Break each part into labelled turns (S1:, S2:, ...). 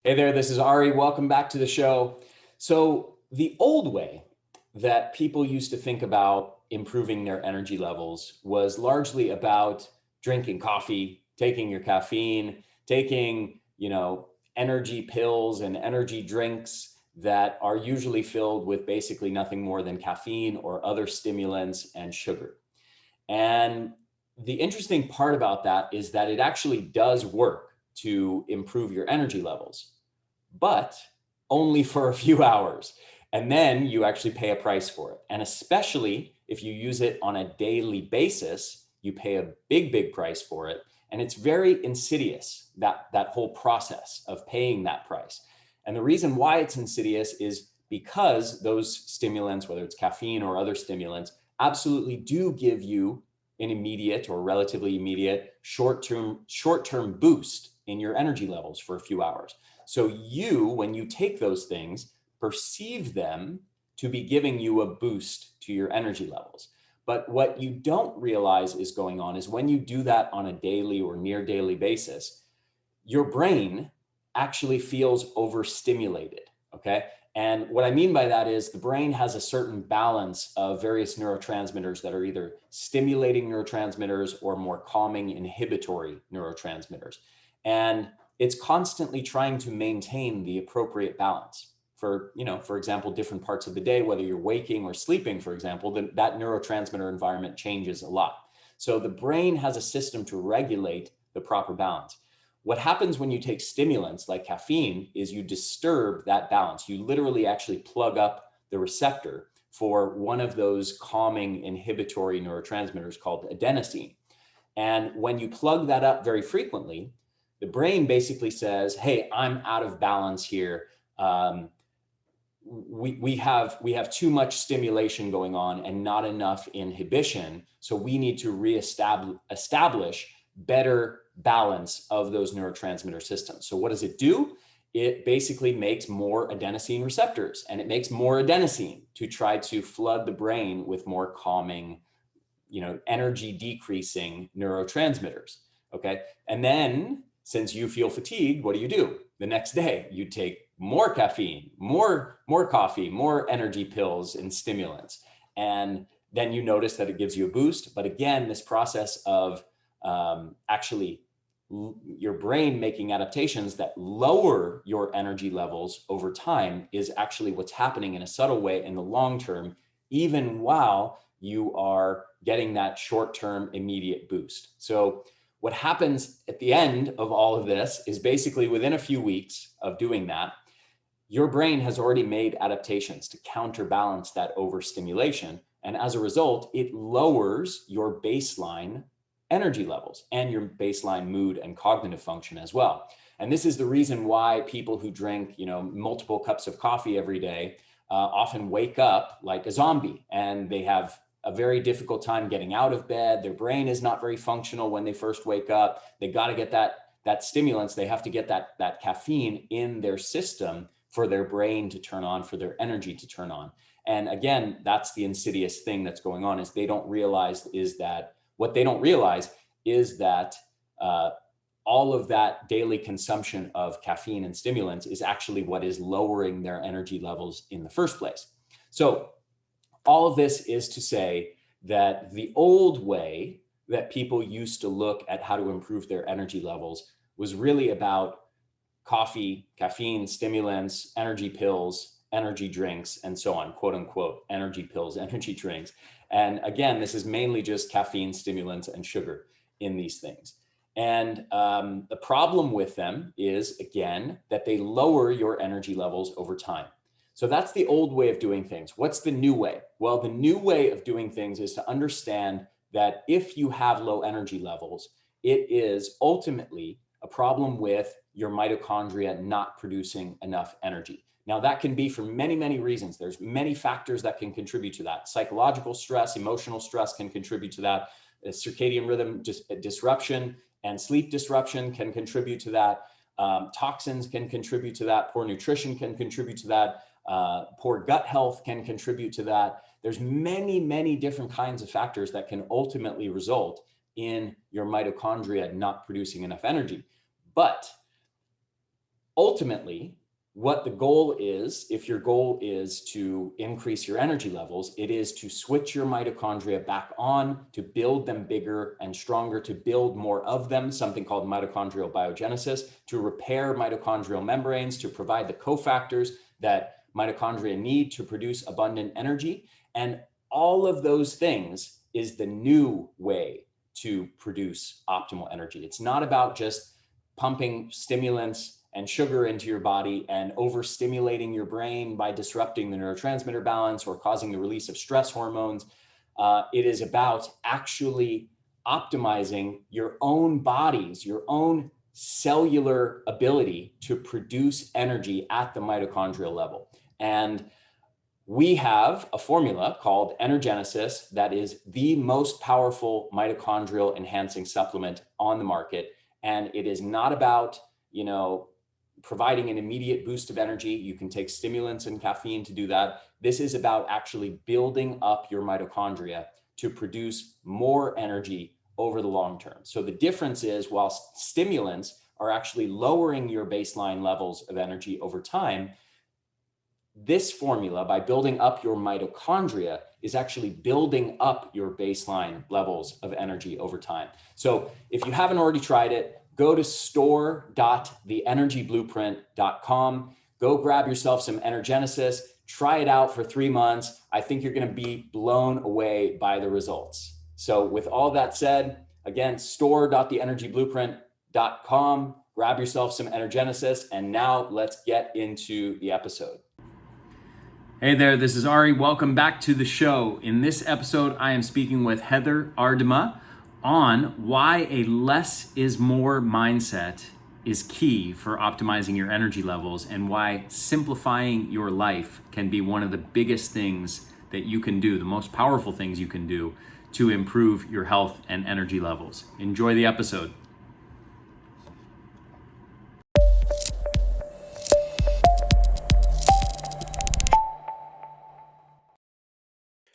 S1: Hey there, this is Ari. Welcome back to the show. So, the old way that people used to think about improving their energy levels was largely about drinking coffee, taking your caffeine, taking, energy pills and energy drinks that are usually filled with basically nothing more than caffeine or other stimulants and sugar. And the interesting part about that is that it actually does work to improve your energy levels, but only for a few hours. And then you actually pay a price for it. And especially if you use it on a daily basis, you pay a big, big price for it. And it's very insidious, that whole process of paying that price. And the reason why it's insidious is because those stimulants, whether it's caffeine or other stimulants, absolutely do give you an immediate or relatively immediate short-term boost in your energy levels for a few hours. So you, when you take those things, perceive them to be giving you a boost to your energy levels. But what you don't realize is going on is when you do that on a daily or near daily basis, your brain actually feels overstimulated, okay? And what I mean by that is the brain has a certain balance of various neurotransmitters that are either stimulating neurotransmitters or more calming inhibitory neurotransmitters. And it's constantly trying to maintain the appropriate balance for, for example, different parts of the day, whether you're waking or sleeping, for example, that neurotransmitter environment changes a lot. So the brain has a system to regulate the proper balance. What happens when you take stimulants like caffeine is you disturb that balance. You literally actually plug up the receptor for one of those calming inhibitory neurotransmitters called adenosine. And when you plug that up very frequently, the brain basically says, hey, I'm out of balance here. We have too much stimulation going on and not enough inhibition. So we need to establish better balance of those neurotransmitter systems. So what does it do? It basically makes more adenosine receptors, and it makes more adenosine to try to flood the brain with more calming, energy decreasing neurotransmitters. Okay. And then since you feel fatigued, what do? The next day, you take more caffeine, more coffee, more energy pills and stimulants. And then you notice that it gives you a boost. But again, this process of actually your brain making adaptations that lower your energy levels over time is actually what's happening in a subtle way in the long term, even while you are getting that short-term immediate boost. So what happens at the end of all of this is basically within a few weeks of doing that, your brain has already made adaptations to counterbalance that overstimulation. And as a result, it lowers your baseline energy levels and your baseline mood and cognitive function as well. And this is the reason why people who drink, multiple cups of coffee every day often wake up like a zombie, and they have a very difficult time getting out of bed. Their brain is not very functional when they first wake up. They got to get that stimulants. They have to get that caffeine in their system for their brain to turn on, for their energy to turn on. And again, that's the insidious thing that's going on is what they don't realize is that all of that daily consumption of caffeine and stimulants is actually what is lowering their energy levels in the first place. So all of this is to say that the old way that people used to look at how to improve their energy levels was really about coffee, caffeine, stimulants, energy pills, energy drinks, and so on, quote unquote, energy pills, energy drinks. And again, this is mainly just caffeine, stimulants, and sugar in these things. And the problem with them is, again, that they lower your energy levels over time. So that's the old way of doing things. What's the new way? Well, the new way of doing things is to understand that if you have low energy levels, it is ultimately a problem with your mitochondria not producing enough energy. Now, that can be for many, many reasons. There's many factors that can contribute to that. Psychological stress, emotional stress can contribute to that. Circadian rhythm disruption and sleep disruption can contribute to that. Toxins can contribute to that. Poor nutrition can contribute to that. Poor gut health can contribute to that. There's many, many different kinds of factors that can ultimately result in your mitochondria not producing enough energy. But ultimately, what the goal is, if your goal is to increase your energy levels, it is to switch your mitochondria back on, to build them bigger and stronger, to build more of them, something called mitochondrial biogenesis, to repair mitochondrial membranes, to provide the cofactors that mitochondria need to produce abundant energy. And all of those things is the new way to produce optimal energy. It's not about just pumping stimulants and sugar into your body and overstimulating your brain by disrupting the neurotransmitter balance or causing the release of stress hormones. It is about actually optimizing your own body's, your own cellular ability to produce energy at the mitochondrial level. And we have a formula called Energenesis that is the most powerful mitochondrial enhancing supplement on the market. And it is not about, providing an immediate boost of energy. You can take stimulants and caffeine to do that. This is about actually building up your mitochondria to produce more energy over the long term. So the difference is, while stimulants are actually lowering your baseline levels of energy over time, this formula, by building up your mitochondria, is actually building up your baseline levels of energy over time. So if you haven't already tried it, go to store.theenergyblueprint.com. Go grab yourself some Energenesis, try it out for 3 months. I think you're going to be blown away by the results. So with all that said, again, store.theenergyblueprint.com, grab yourself some Energenesis, and now let's get into the episode. Hey there, this is Ari. Welcome back to the show. In this episode, I am speaking with Heather Ardema on why a less is more mindset is key for optimizing your energy levels, and why simplifying your life can be one of the biggest things that you can do, the most powerful things you can do to improve your health and energy levels. Enjoy the episode.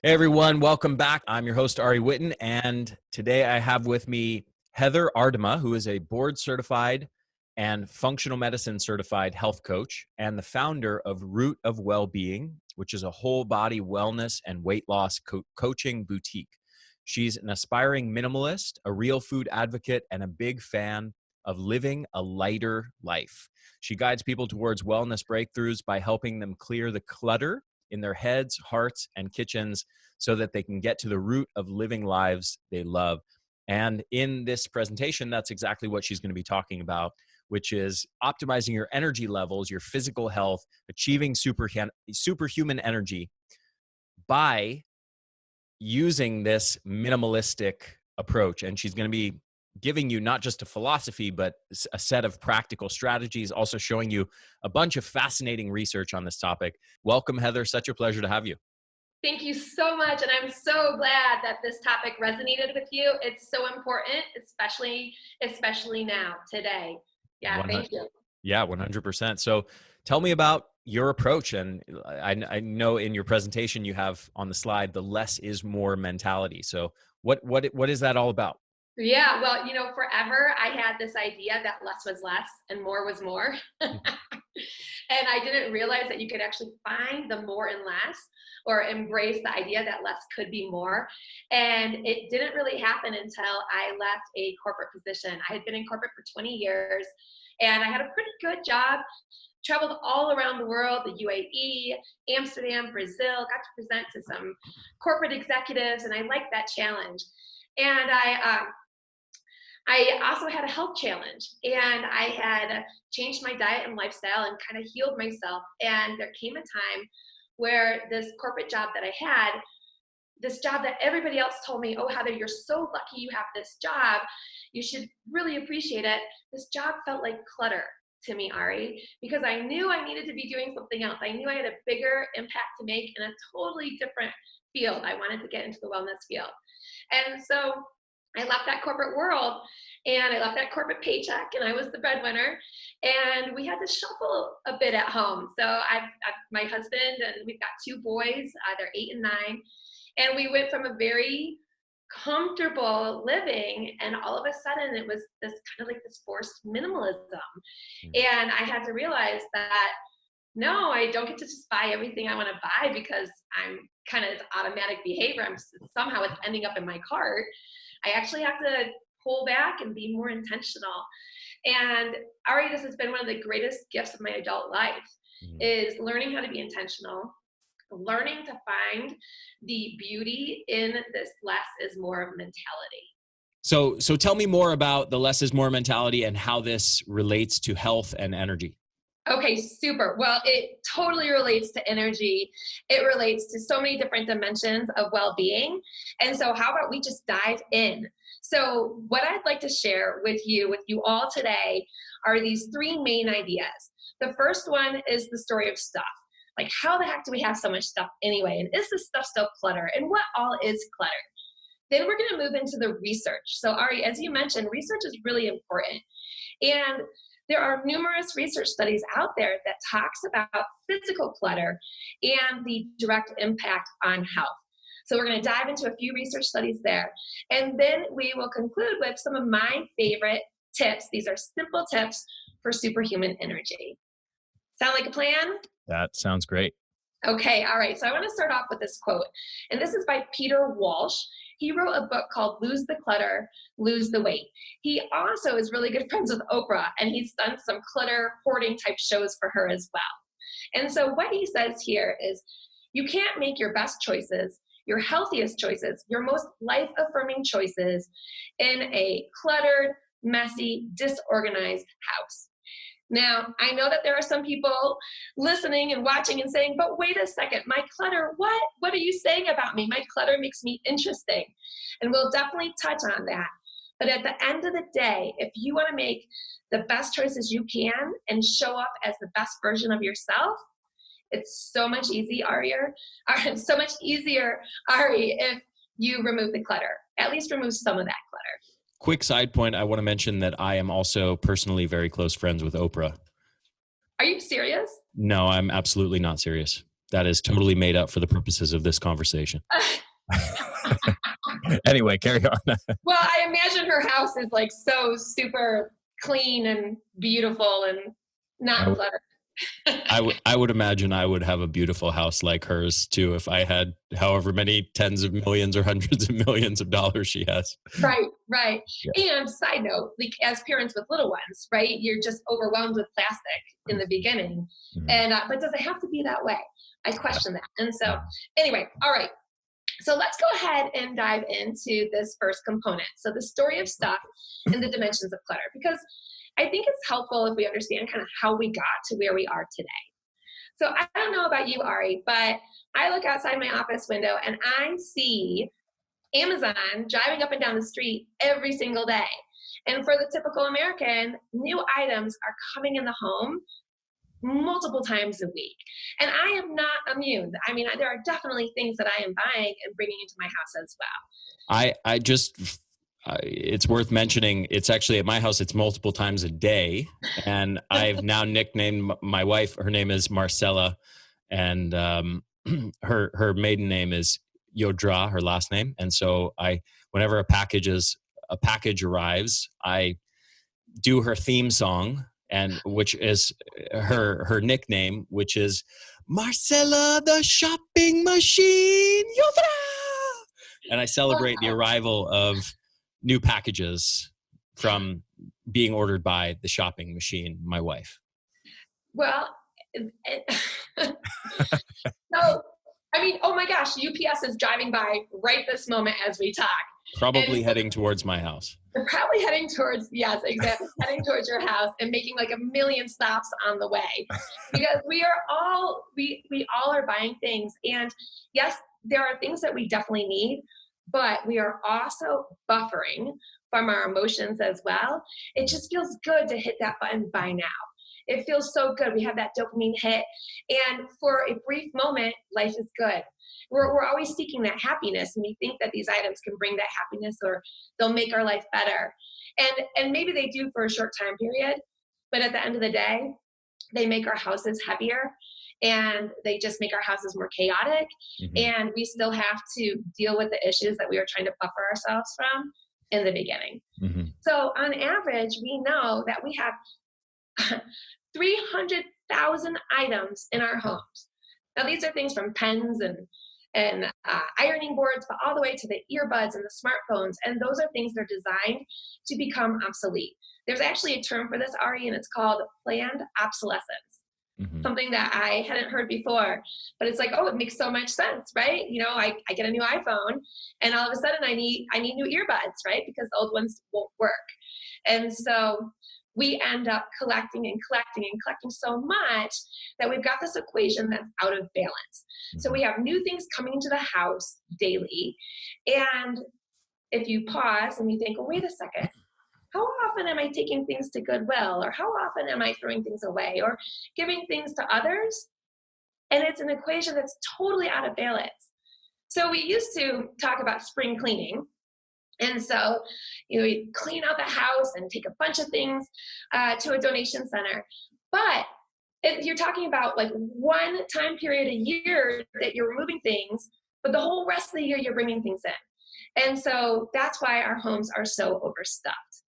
S1: Hey everyone, welcome back. I'm your host, Ari Whitten, and today I have with me Heather Ardema, who is a board certified and functional medicine certified health coach and the founder of Root of Wellbeing, which is a whole body wellness and weight loss coaching boutique. She's an aspiring minimalist, a real food advocate, and a big fan of living a lighter life. She guides people towards wellness breakthroughs by helping them clear the clutter in their heads, hearts, and kitchens so that they can get to the root of living lives they love. And in this presentation, that's exactly what she's going to be talking about, which is optimizing your energy levels, your physical health, achieving superhuman energy by using this minimalistic approach. And she's going to be giving you not just a philosophy, but a set of practical strategies, also showing you a bunch of fascinating research on this topic. Welcome, Heather. Such a pleasure to have you.
S2: Thank you so much. And I'm so glad that this topic resonated with you. It's so important, especially now, today. Yeah, thank you.
S1: Yeah, 100%. So tell me about your approach. And I know in your presentation you have on the slide, the less is more mentality. So what is that all about?
S2: Yeah, well, forever I had this idea that less was less and more was more. And I didn't realize that you could actually find the more in less, or embrace the idea that less could be more. And it didn't really happen until I left a corporate position. I had been in corporate for 20 years and I had a pretty good job. Traveled all around the world, the UAE, Amsterdam, Brazil, got to present to some corporate executives, and I liked that challenge. And I also had a health challenge, and I had changed my diet and lifestyle and kind of healed myself. And there came a time where this corporate job that I had, this job that everybody else told me, oh, Heather, you're so lucky you have this job. You should really appreciate it. This job felt like clutter to me, Ari, because I knew I needed to be doing something else. I knew I had a bigger impact to make in a totally different field. I wanted to get into the wellness field. And so I left that corporate world, and I left that corporate paycheck, and I was the breadwinner, and we had to shuffle a bit at home. So I've my husband, and we've got 2 boys, they're 8 and 9, and we went from a very comfortable living, and all of a sudden it was this kind of like this forced minimalism.
S3: Mm.
S2: And I had to realize that no, I don't get to just buy everything I want to buy because I'm kind of automatic behavior. Somehow it's ending up in my cart. I actually have to pull back and be more intentional. And Ari, this has been one of the greatest gifts of my adult life, is learning how to be intentional, learning to find the beauty in this less is more mentality.
S3: So tell me more about the less is more mentality and how this relates to health and energy.
S2: Okay, super. Well, it totally relates to energy. It relates to so many different dimensions of well-being. And so how about we just dive in? So what I'd like to share with you all today are these three main ideas. The first one is the story of stuff. Like, how the heck do we have so much stuff anyway? And is this stuff still clutter? And what all is clutter? Then we're going to move into the research. So Ari, as you mentioned, research is really important. And there are numerous research studies out there that talks about physical clutter and the direct impact on health. So we're going to dive into a few research studies there. And then we will conclude with some of my favorite tips. These are simple tips for superhuman energy. Sound like a plan?
S3: That sounds great.
S2: Okay, all right. So I want to start off with this quote. And this is by Peter Walsh. He wrote a book called Lose the Clutter, Lose the Weight. He also is really good friends with Oprah, and he's done some clutter hoarding type shows for her as well. And so what he says here is, you can't make your best choices, your healthiest choices, your most life-affirming choices in a cluttered, messy, disorganized house. Now, I know that there are some people listening and watching and saying, but wait a second, my clutter, what? What are you saying about me? My clutter makes me interesting. And we'll definitely touch on that. But at the end of the day, if you want to make the best choices you can and show up as the best version of yourself, it's so much easier, Ari, if you remove the clutter. At least remove some of that clutter.
S3: Quick side point, I want to mention that I am also personally very close friends with Oprah.
S2: Are you serious?
S3: No, I'm absolutely not serious. That is totally made up for the purposes of this conversation. Anyway, carry on.
S2: Well, I imagine her house is like so super clean and beautiful and not cluttered.
S3: I would imagine I would have a beautiful house like hers too if I had however many tens of millions or hundreds of millions of dollars she has.
S2: Right, right.
S3: Yeah.
S2: And side note, like as parents with little ones, right? You're just overwhelmed with plastic in the beginning.
S3: Mm-hmm.
S2: And but does it have to be that way? I question that. And so anyway, all right. So let's go ahead and dive into this first component. So the story of stuff and the dimensions of clutter, because I think it's helpful if we understand kind of how we got to where we are today. So I don't know about you, Ari, but I look outside my office window and I see Amazon driving up and down the street every single day. And for the typical American, new items are coming in the home multiple times a week. And I am not immune. I mean, there are definitely things that I am buying and bringing into my house as well.
S3: I just, it's worth mentioning, it's actually at my house, it's multiple times a day. And I've now nicknamed my wife, her name is Marcella, and her maiden name is Yodra, her last name. And so whenever a package arrives, I do her theme song, and which is her nickname, which is Marcella the shopping machine, Yodra! And I celebrate the arrival of new packages from being ordered by the shopping machine, my wife.
S2: Well, so, I mean, oh my gosh, UPS is driving by right this moment as we talk.
S3: Probably heading towards my house.
S2: They're probably heading towards, yes, exactly, heading towards your house and making like a million stops on the way. Because we all are buying things. And yes, there are things that we definitely need, but we are also buffering from our emotions as well. It just feels good to hit that button buy now. It feels so good. We have that dopamine hit. And for a brief moment, life is good. We're always seeking that happiness, and we think that these items can bring that happiness or they'll make our life better. And maybe they do for a short time period, but at the end of the day, they make our houses heavier and they just make our houses more chaotic. And we still have to deal with the issues that we were trying to buffer ourselves from in the beginning. So on average, we know that we have 300,000 items in our homes. Now, these are things from pens and ironing boards, but all the way to the earbuds and the smartphones. And those are things that are designed to become obsolete. There's actually a term for this, Ari, and it's called planned obsolescence. Something that I hadn't heard before, but it's like, oh, it makes so much sense, right? You know, I get a new iPhone and all of a sudden I need new earbuds, right? Because the old ones won't work. And so we end up collecting and collecting and collecting so much that we've got this equation that's out of balance. So we have new things coming into the house daily. And if you pause and you think, well, wait a second, how often am I taking things to Goodwill? Or how often am I throwing things away or giving things to others? And it's an equation that's totally out of balance. So we used to talk about spring cleaning. And so, you know, we clean out the house and take a bunch of things to a donation center. But if you're talking about like one time period a year that you're removing things, but the whole rest of the year you're bringing things in. And so that's why our homes are so overstuffed.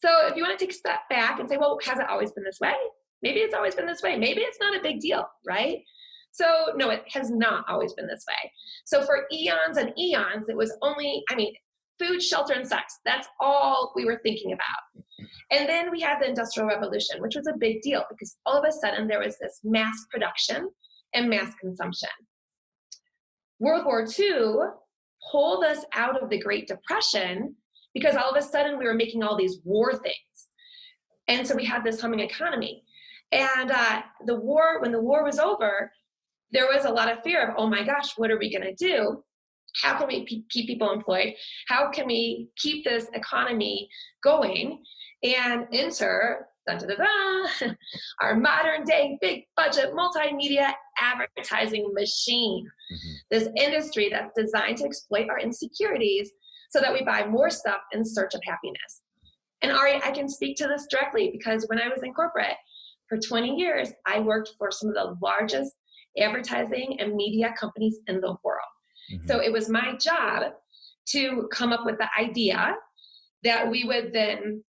S2: So if you want to take a step back and say, well, has it always been this way? Maybe it's always been this way. Maybe it's not a big deal, right? So no, it has not always been this way. So for eons and eons, it was only, food, shelter, and sex. That's all we were thinking about. And then we had the Industrial Revolution, which was a big deal because all of a sudden there was this mass production and mass consumption. World War II pulled us out of the Great Depression because all of a sudden we were making all these war things. And so we had this humming economy. And when the war was over, there was a lot of fear of, oh my gosh, what are we going to do? How can we keep people employed? How can we keep this economy going? And enter our modern day big budget multimedia advertising machine. This industry that's designed to exploit our insecurities so that we buy more stuff in search of happiness. And Ari, I can speak to this directly because when I was in corporate for 20 years, I worked for some of the largest advertising and media companies in the world. So it was my job to come up with the idea that we would then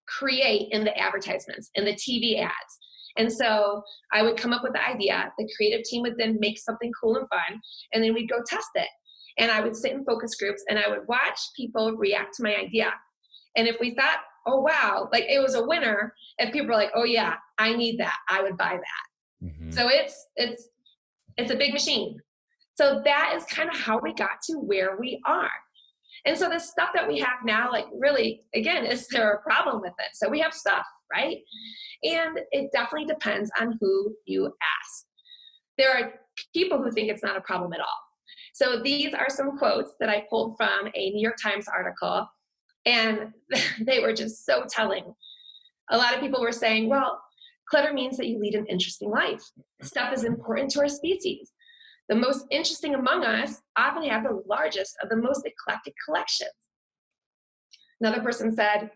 S2: create in the advertisements, in the TV ads. And so I would come up with the idea, the creative team would then make something cool and fun, and then we'd go test it. And I would sit in focus groups and I would watch people react to my idea. And if we thought, oh wow, like it was a winner, if people were like, oh yeah, I need that, I would buy that. So it's a big machine. So that is kind of how we got to where we are. And so the stuff that we have now, like really, again, is there a problem with it? So we have stuff, right? And it definitely depends on who you ask. There are people who think it's not a problem at all. So these are some quotes that I pulled from a New York Times article, and they were just so telling. A lot of people were saying, well, clutter means that you lead an interesting life. Stuff is important to our species. The most interesting among us often have the largest of the most eclectic collections. Another person said,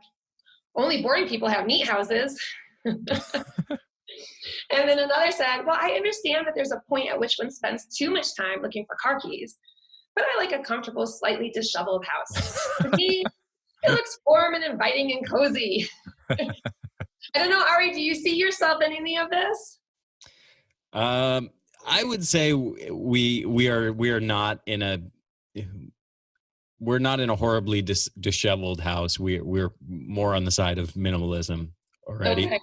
S2: only boring people have neat houses. And then another said, well, I understand that there's a point at which one spends too much time looking for car keys, but I like a comfortable, slightly disheveled house. To me, it looks warm and inviting and cozy. I don't know, Ari, do you see yourself in any of this?
S3: I would say we are not in a horribly disheveled house. We're more on the side of minimalism already. Okay.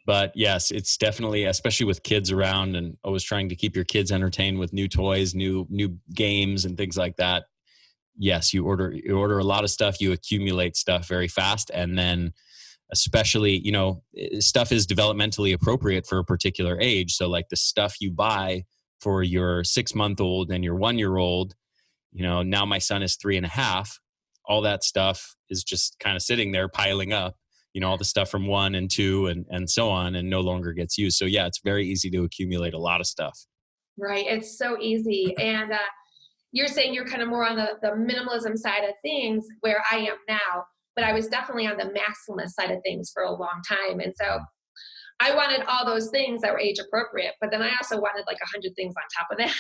S3: But yes, it's definitely, especially with kids around and always trying to keep your kids entertained with new toys, new games and things like that. Yes, you order a lot of stuff, you accumulate stuff very fast, and then especially, stuff is developmentally appropriate for a particular age. So like the stuff you buy for your 6-month-old and your 1-year-old, now my son is 3.5, all that stuff is just kind of sitting there piling up, all the stuff from 1 and 2 and so on, and no longer gets used. So yeah, it's very easy to accumulate a lot of stuff. Right.
S2: It's so easy. And you're saying you're kind of more on the minimalism side of things where I am now. But I was definitely on the maximalist side of things for a long time. And so I wanted all those things that were age appropriate, but then I also wanted like 100 things on top of that.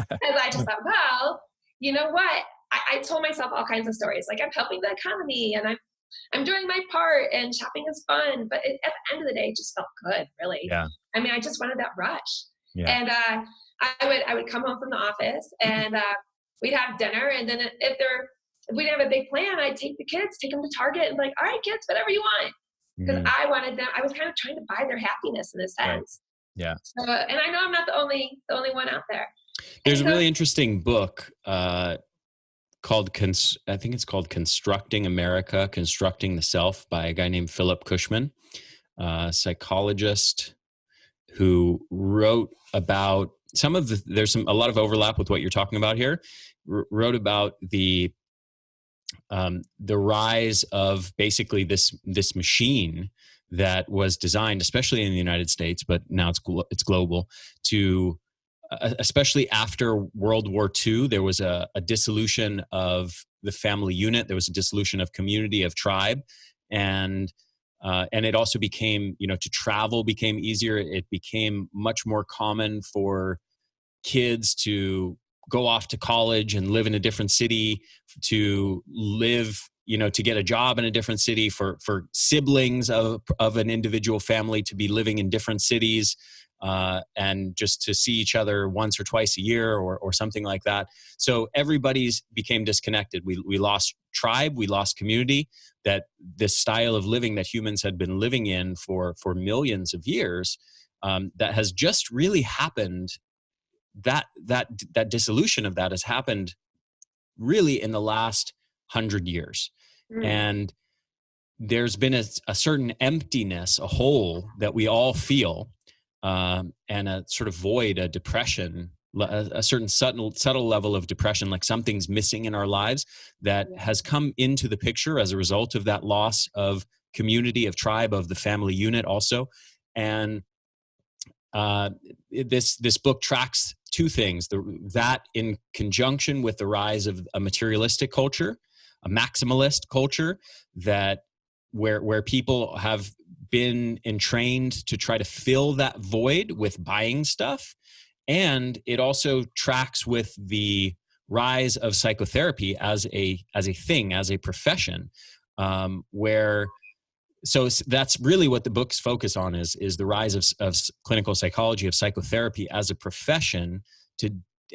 S2: And I just thought, well, you know what? I told myself all kinds of stories. Like, I'm helping the economy and I'm doing my part and shopping is fun. But at the end of the day, it just felt good, really.
S3: Yeah.
S2: I mean, I just wanted that rush.
S3: Yeah.
S2: And I would come home from the office and we'd have dinner. And then if we didn't have a big plan, I'd take the kids, take them to Target and be like, all right, kids, whatever you want. Because I wanted them, I was kind of trying to buy their happiness in a sense.
S3: Right. Yeah.
S2: So, and I know I'm not the only one out there.
S3: There's a really interesting book called, I think it's called Constructing America, Constructing the Self, by a guy named Philip Cushman, a psychologist who wrote about there's a lot of overlap with what you're talking about here, wrote about the rise of basically this machine that was designed, especially in the United States, but now it's global, to especially after World War II, there was a dissolution of the family unit. There was a dissolution of community, of tribe. And it also became, to travel became easier. It became much more common for kids to go off to college and live in a different city, to live, to get a job in a different city, for siblings of an individual family to be living in different cities, and just to see each other once or twice a year or something like that. So everybody's became disconnected. We lost tribe, we lost community, that this style of living that humans had been living in for millions of years, that has just really happened. That dissolution of that has happened really in the last 100 years. And there's been a certain emptiness, a hole that we all feel, and a sort of void, a depression, a certain subtle level of depression, like something's missing in our lives, that has come into the picture as a result of that loss of community, of tribe, of the family unit also. And this book tracks two things: that in conjunction with the rise of a materialistic culture, a maximalist culture, that where people have been entrained to try to fill that void with buying stuff. And it also tracks with the rise of psychotherapy as a thing, as a profession, so that's really what the books focus on, is the rise of clinical psychology, of psychotherapy as a profession.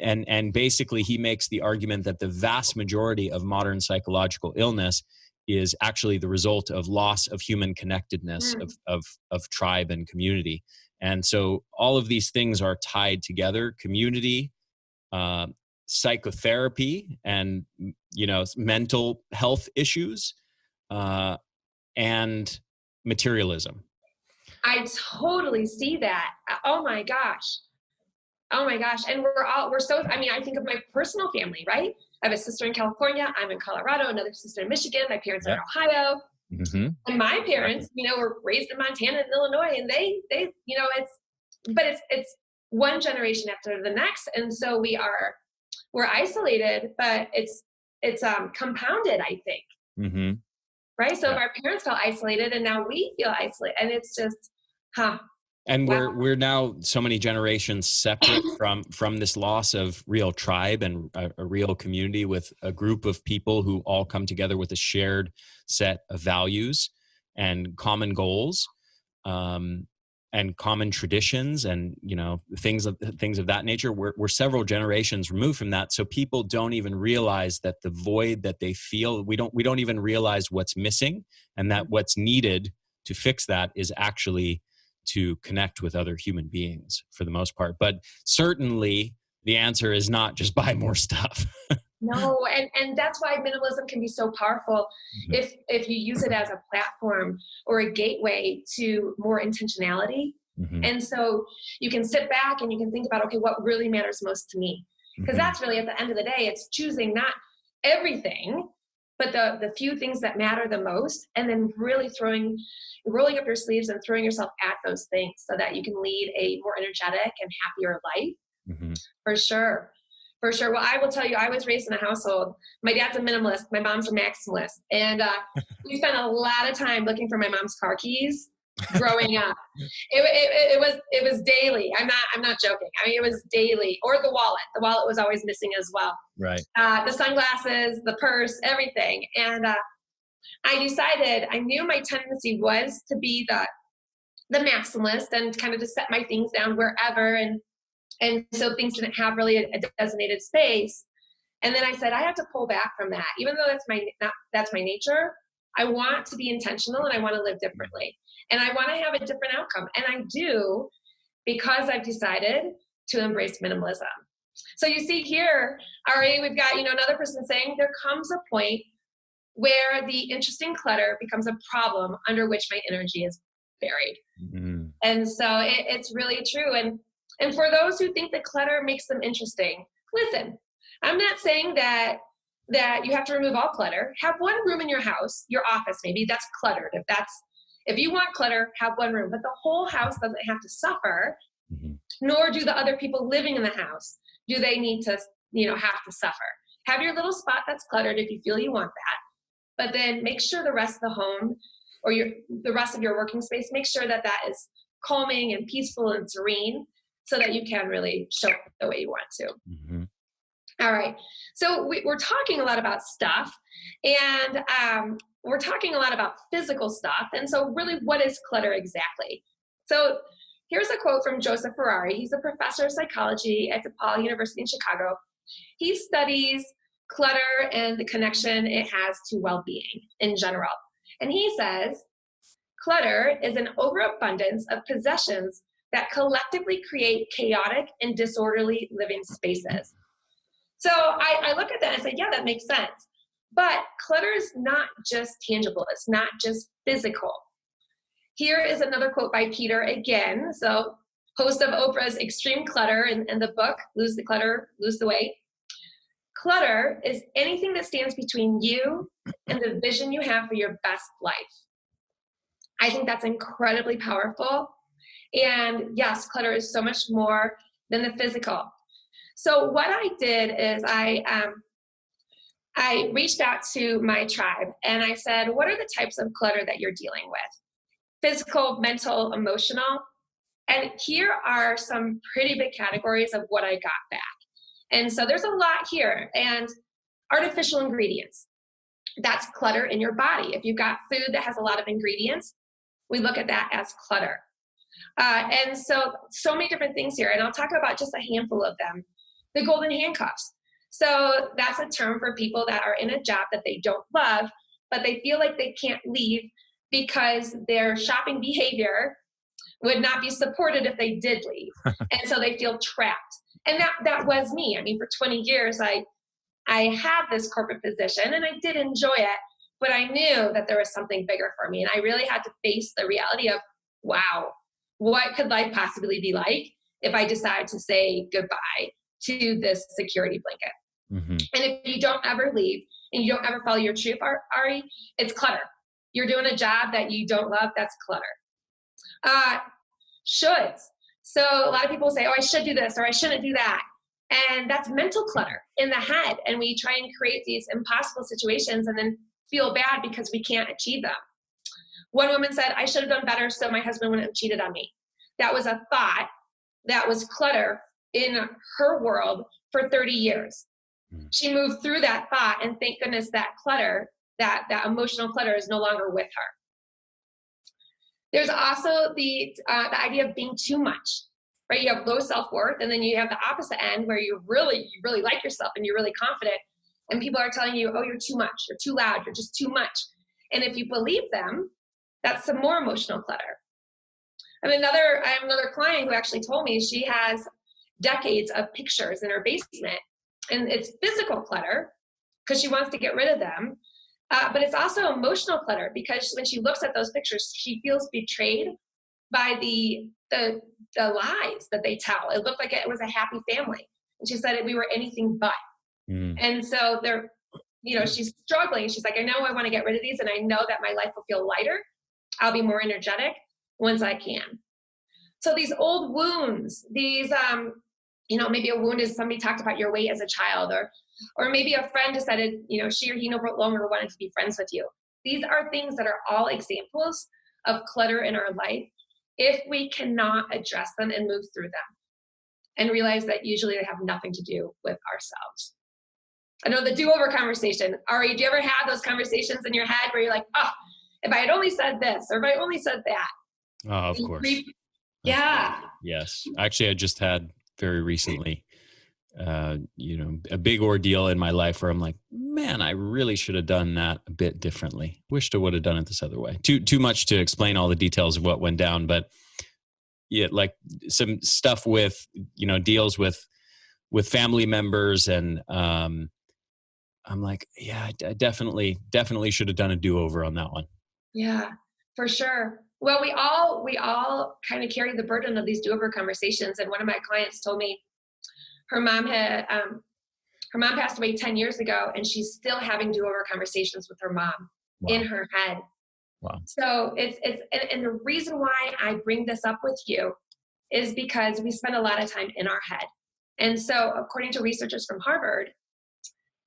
S3: And basically he makes the argument that the vast majority of modern psychological illness is actually the result of loss of human connectedness, of tribe and community. And so all of these things are tied together: community, psychotherapy, and mental health issues, and materialism.
S2: I totally see that. Oh my gosh. And we're so, I think of my personal family, right? I have a sister in California. I'm in Colorado, another sister in Michigan. My parents are in Ohio. And my parents, were raised in Montana and Illinois, and they it's one generation after the next. And so we're isolated, but it's compounded, I think. Right? So if our parents felt isolated and now we feel isolated, and it's just,
S3: And we're now so many generations separate from this loss of real tribe and a real community, with a group of people who all come together with a shared set of values and common goals, and common traditions, and things of that nature. We're several generations removed from that, so people don't even realize that the void that they feel, we don't even realize what's missing, and that what's needed to fix that is actually to connect with other human beings for the most part. But certainly the answer is not just buy more stuff.
S2: No, and that's why minimalism can be so powerful if you use it as a platform or a gateway to more intentionality. And so you can sit back and you can think about, okay, what really matters most to me? Because that's really, at the end of the day, it's choosing not everything, but the few things that matter the most, and then really rolling up your sleeves and throwing yourself at those things so that you can lead a more energetic and happier life. For sure. Well, I will tell you, I was raised in a household. My dad's a minimalist. My mom's a maximalist. And we spent a lot of time looking for my mom's car keys growing up. It was daily. I'm not joking. I mean, it was daily. Or the wallet. The wallet was always missing as well.
S3: Right.
S2: The sunglasses, the purse, everything. And I decided, I knew my tendency was to be the maximalist and kind of to set my things down wherever, and so things didn't have really a designated space. And then I said, I have to pull back from that. Even though that's my nature, I want to be intentional and I want to live differently. And I want to have a different outcome. And I do, because I've decided to embrace minimalism. So you see here, Ari, we've got, another person saying there comes a point where the interesting clutter becomes a problem under which my energy is buried. Mm-hmm. And so it's really true. And for those who think that clutter makes them interesting, listen, I'm not saying that you have to remove all clutter. Have one room in your house, your office maybe, that's cluttered. If you want clutter, have one room, but the whole house doesn't have to suffer, mm-hmm. nor do the other people living in the house. Do they need to, have to suffer? Have your little spot that's cluttered if you feel you want that, but then make sure the rest of the home or the rest of your working space, make sure that is calming and peaceful and serene so that you can really show up the way you want to. Mm-hmm. All right. So we're talking a lot about stuff, and we're talking a lot about physical stuff. And so really, what is clutter exactly? So here's a quote from Joseph Ferrari. He's a professor of psychology at DePaul University in Chicago. He studies clutter and the connection it has to well-being in general. And he says, clutter is an overabundance of possessions that collectively create chaotic and disorderly living spaces. So I look at that and say, yeah, that makes sense. But clutter is not just tangible. It's not just physical. Here is another quote by Peter again. So host of Oprah's Extreme Clutter and the book, Lose the Clutter, Lose the Weight. Clutter is anything that stands between you and the vision you have for your best life. I think that's incredibly powerful. And yes, clutter is so much more than the physical. So what I did is I reached out to my tribe and I said, what are the types of clutter that you're dealing with? Physical, mental, emotional. And here are some pretty big categories of what I got back. And so there's a lot here. And artificial ingredients, that's clutter in your body. If you've got food that has a lot of ingredients, we look at that as clutter. And so many different things here. And I'll talk about just a handful of them. The golden handcuffs. So that's a term for people that are in a job that they don't love, but they feel like they can't leave because their shopping behavior would not be supported if they did leave. And so they feel trapped. And that was me. I mean, for 20 years, I had this corporate position and I did enjoy it, but I knew that there was something bigger for me. And I really had to face the reality of, wow, what could life possibly be like if I decide to say goodbye to this security blanket? Mm-hmm. And if you don't ever leave and you don't ever follow your truth, Ari, it's clutter. You're doing a job that you don't love, that's clutter. Shoulds. So a lot of people say, oh, I should do this or I shouldn't do that. And that's mental clutter in the head. And we try and create these impossible situations and then feel bad because we can't achieve them. One woman said, I should have done better so my husband wouldn't have cheated on me. That was a thought that was clutter in her world for 30 years. She moved through that thought, and thank goodness that clutter, that emotional clutter is no longer with her. There's also the idea of being too much, right? You have low self-worth, and then you have the opposite end where you really like yourself and you're really confident, and people are telling you, oh, you're too much, you're too loud, you're just too much. And if you believe them, that's some more emotional clutter. I have another client who actually told me she has decades of pictures in her basement, and it's physical clutter because she wants to get rid of them. But it's also emotional clutter because when she looks at those pictures, she feels betrayed by the lies that they tell. It looked like it was a happy family. And she said we were anything but. And so she's struggling. She's like, I know I want to get rid of these, and I know that my life will feel lighter. I'll be more energetic once I can. So these old wounds, these, maybe a wound is somebody talked about your weight as a child, or maybe a friend decided, she or he no longer wanted to be friends with you. These are things that are all examples of clutter in our life if we cannot address them and move through them and realize that usually they have nothing to do with ourselves. I know the do-over conversation. Ari, do you ever have those conversations in your head where you're like, oh, if I had only said this, or if I only said that?
S3: Oh, of course.
S2: Yeah.
S3: Yes. Actually, I just had very recently, a big ordeal in my life where I'm like, man, I really should have done that a bit differently. Wished I would have done it this other way. Too much to explain all the details of what went down, but yeah, like some stuff with, deals with family members, and I'm like, yeah, I definitely should have done a do-over on that one.
S2: Yeah, for sure. Well, we all kind of carry the burden of these do-over conversations. And one of my clients told me her mom passed away 10 years ago, and she's still having do-over conversations with her mom. Wow. In her head.
S3: Wow.
S2: So and the reason why I bring this up with you is because we spend a lot of time in our head. And so according to researchers from Harvard,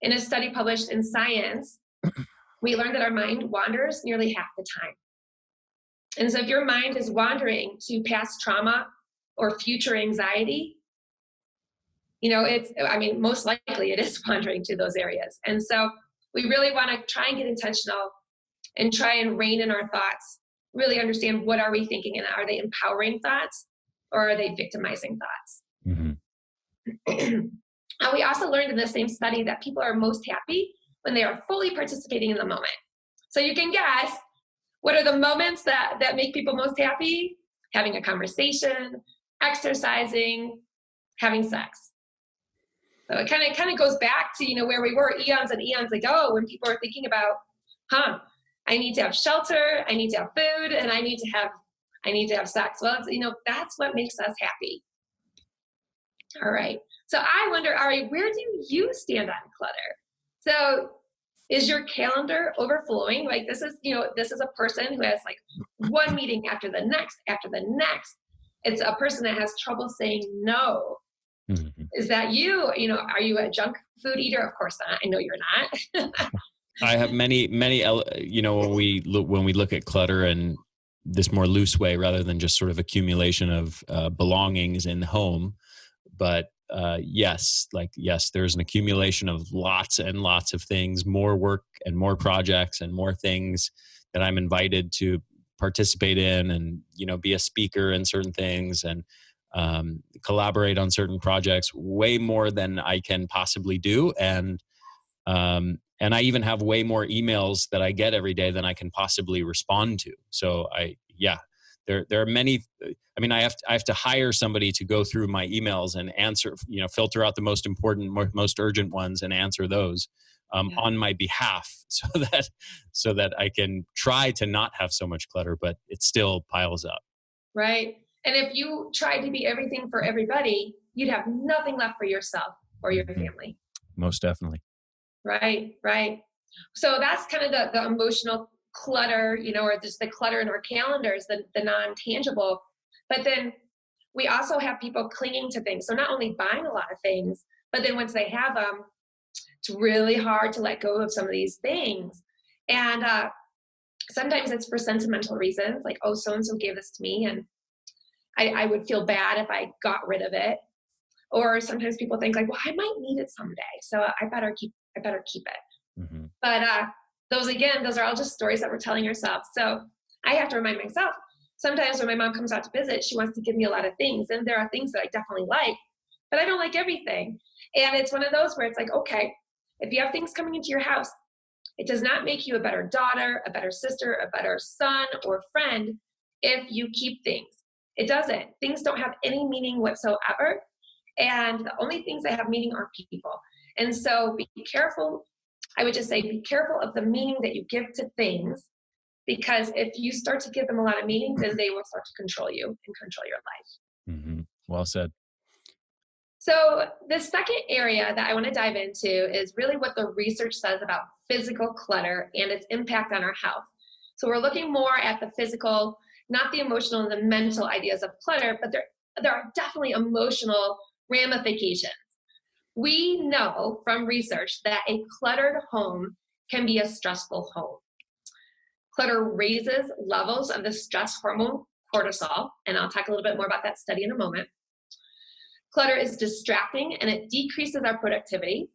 S2: in a study published in Science, we learned that our mind wanders nearly half the time. And so if your mind is wandering to past trauma or future anxiety, most likely it is wandering to those areas. And so we really want to try and get intentional and try and rein in our thoughts, really understand what are we thinking, and are they empowering thoughts or are they victimizing thoughts?
S3: Mm-hmm.
S2: And we also learned in the same study that people are most happy when they are fully participating in the moment. So you can guess, what are the moments that make people most happy? Having a conversation, exercising, having sex. So it kind of goes back to, where we were eons and eons ago, when people are thinking about, I need to have shelter, I need to have food, and I need to have sex. Well, that's what makes us happy. All right. So I wonder, Ari, where do you stand on clutter? So is your calendar overflowing? Like this is a person who has like one meeting after the next. It's a person that has trouble saying no. Mm-hmm. Is that you? Are you a junk food eater? Of course not. I know you're not.
S3: I have many, when we look at clutter in this more loose way, rather than just sort of accumulation of belongings in the home. But yes, there's an accumulation of lots and lots of things, more work and more projects and more things that I'm invited to participate in, and, be a speaker in certain things, and collaborate on certain projects, way more than I can possibly do. And I even have way more emails that I get every day than I can possibly respond to. So there are many. I mean, I have to hire somebody to go through my emails and answer, filter out the most important, most urgent ones and answer those on my behalf, so that I can try to not have so much clutter, but it still piles up.
S2: Right. And if you tried to be everything for everybody, you'd have nothing left for yourself or your family.
S3: Most definitely.
S2: Right. So that's kind of the emotional clutter, or just the clutter in our calendars, the non-tangible. But then we also have people clinging to things. So not only buying a lot of things, but then once they have them, it's really hard to let go of some of these things. And sometimes it's for sentimental reasons, like, oh, so-and-so gave this to me, and I would feel bad if I got rid of it. Or sometimes people think like, well, I might need it someday, so I better keep it. Mm-hmm. But those are all just stories that we're telling ourselves. So I have to remind myself, sometimes when my mom comes out to visit, she wants to give me a lot of things. And there are things that I definitely like, but I don't like everything. And it's one of those where it's like, okay, if you have things coming into your house, it does not make you a better daughter, a better sister, a better son or friend if you keep things. It doesn't. Things don't have any meaning whatsoever. And the only things that have meaning are people. And so be careful. I would just say be careful of the meaning that you give to things, because if you start to give them a lot of meaning, then they will start to control you and control your life.
S3: Mm-hmm. Well said.
S2: So the second area that I want to dive into is really what the research says about physical clutter and its impact on our health. So we're looking more at the physical, not the emotional and the mental ideas of clutter, but there are definitely emotional ramifications. We know from research that a cluttered home can be a stressful home. Clutter raises levels of the stress hormone cortisol, and I'll talk a little bit more about that study in a moment. Clutter is distracting and it decreases our productivity,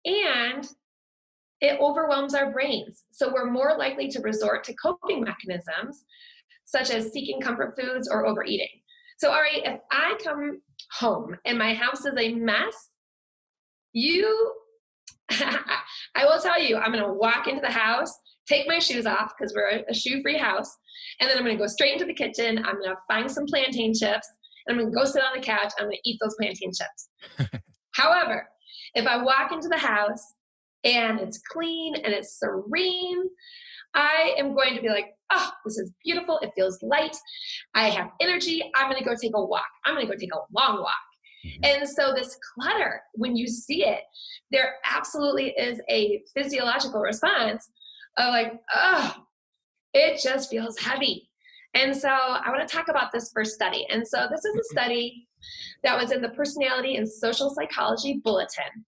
S2: and it overwhelms our brains. So we're more likely to resort to coping mechanisms such as seeking comfort foods or overeating. So, Ari, if I come home and my house is a mess, I will tell you, I'm going to walk into the house, take my shoes off because we're a shoe-free house, and then I'm going to go straight into the kitchen. I'm going to find some plantain chips, and I'm going to go sit on the couch. I'm going to eat those plantain chips. However, if I walk into the house and it's clean and it's serene, I am going to be like, oh, this is beautiful. It feels light. I have energy. I'm going to go take a walk. I'm going to go take a long walk. And so this clutter, when you see it, there absolutely is a physiological response of like, oh, it just feels heavy. And so I want to talk about this first study. And so this is a study that was in the Personality and Social Psychology Bulletin.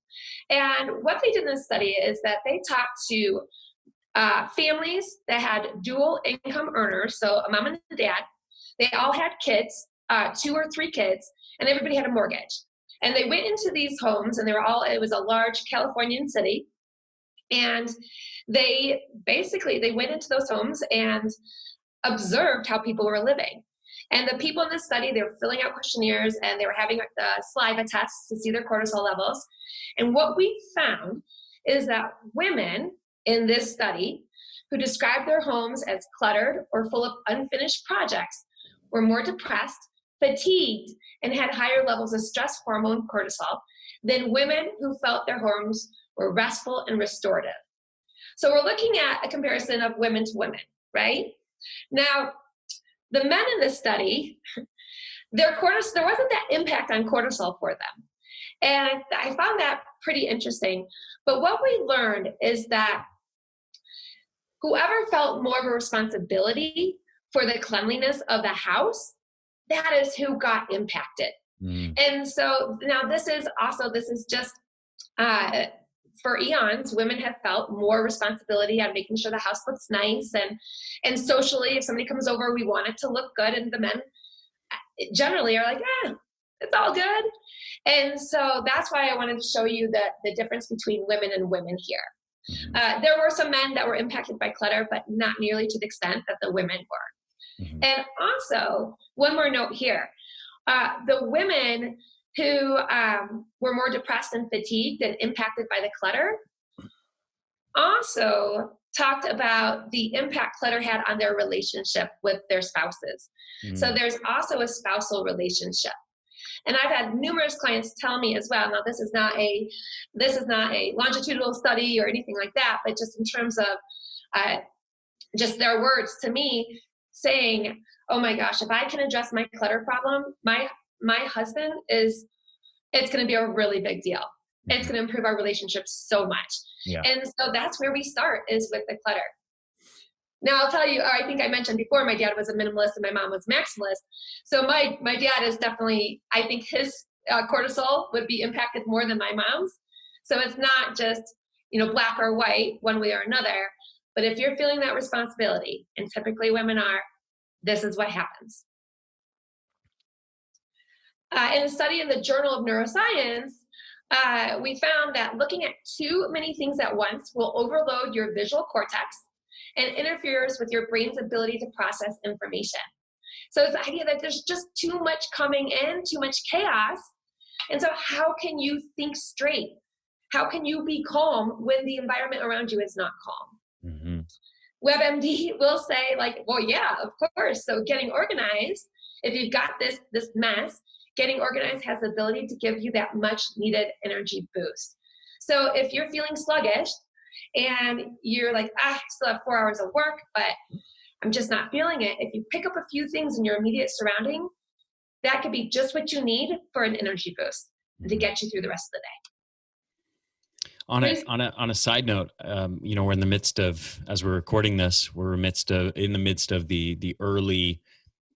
S2: And what they did in this study is that they talked to families that had dual income earners, so a mom and a dad. They all had kids, 2 or 3 kids, and everybody had a mortgage. And they went into these homes, and it was a large Californian city. And they went into those homes and observed how people were living. And the people in this study, they were filling out questionnaires, and they were having saliva tests to see their cortisol levels. And what we found is that women in this study who described their homes as cluttered or full of unfinished projects were more depressed, fatigued, and had higher levels of stress hormone cortisol than women who felt their homes were restful and restorative. So we're looking at a comparison of women to women, right? Now, the men in this study, there wasn't that impact on cortisol for them. And I found that pretty interesting. But what we learned is that whoever felt more of a responsibility for the cleanliness of the house, that is who got impacted. And so now this is just for eons, women have felt more responsibility on making sure the house looks nice, and socially, if somebody comes over, we want it to look good, and the men generally are like, it's all good. And so that's why I wanted to show you the difference between women and women here. There were some men that were impacted by clutter, but not nearly to the extent that the women were. And also, one more note here. The women who were more depressed and fatigued and impacted by the clutter also talked about the impact clutter had on their relationship with their spouses. So there's also a spousal relationship. And I've had numerous clients tell me as well, now this is not a longitudinal study or anything like that, but just in terms of just their words to me saying, oh my gosh, if I can address my clutter problem, my husband it's going to be a really big deal. It's going to improve our relationship so much. Yeah. And so that's where we start, is with the clutter. Now I'll tell you, I think I mentioned before, my dad was a minimalist and my mom was maximalist. So my dad is definitely, I think his cortisol would be impacted more than my mom's. So it's not just, black or white, one way or another. But if you're feeling that responsibility, and typically women are, this is what happens. In a study in the Journal of Neuroscience, we found that looking at too many things at once will overload your visual cortex and interferes with your brain's ability to process information. So it's the idea that there's just too much coming in, too much chaos. And so how can you think straight? How can you be calm when the environment around you is not calm? WebMD will say, well, yeah, of course. So getting organized, if you've got this mess, getting organized has the ability to give you that much needed energy boost. So if you're feeling sluggish and you're like, I still have 4 hours of work, but I'm just not feeling it. If you pick up a few things in your immediate surrounding, that could be just what you need for an energy boost to get you through the rest of the day.
S3: On a side note, we're in the midst of, as we're recording this, we're in the midst of the early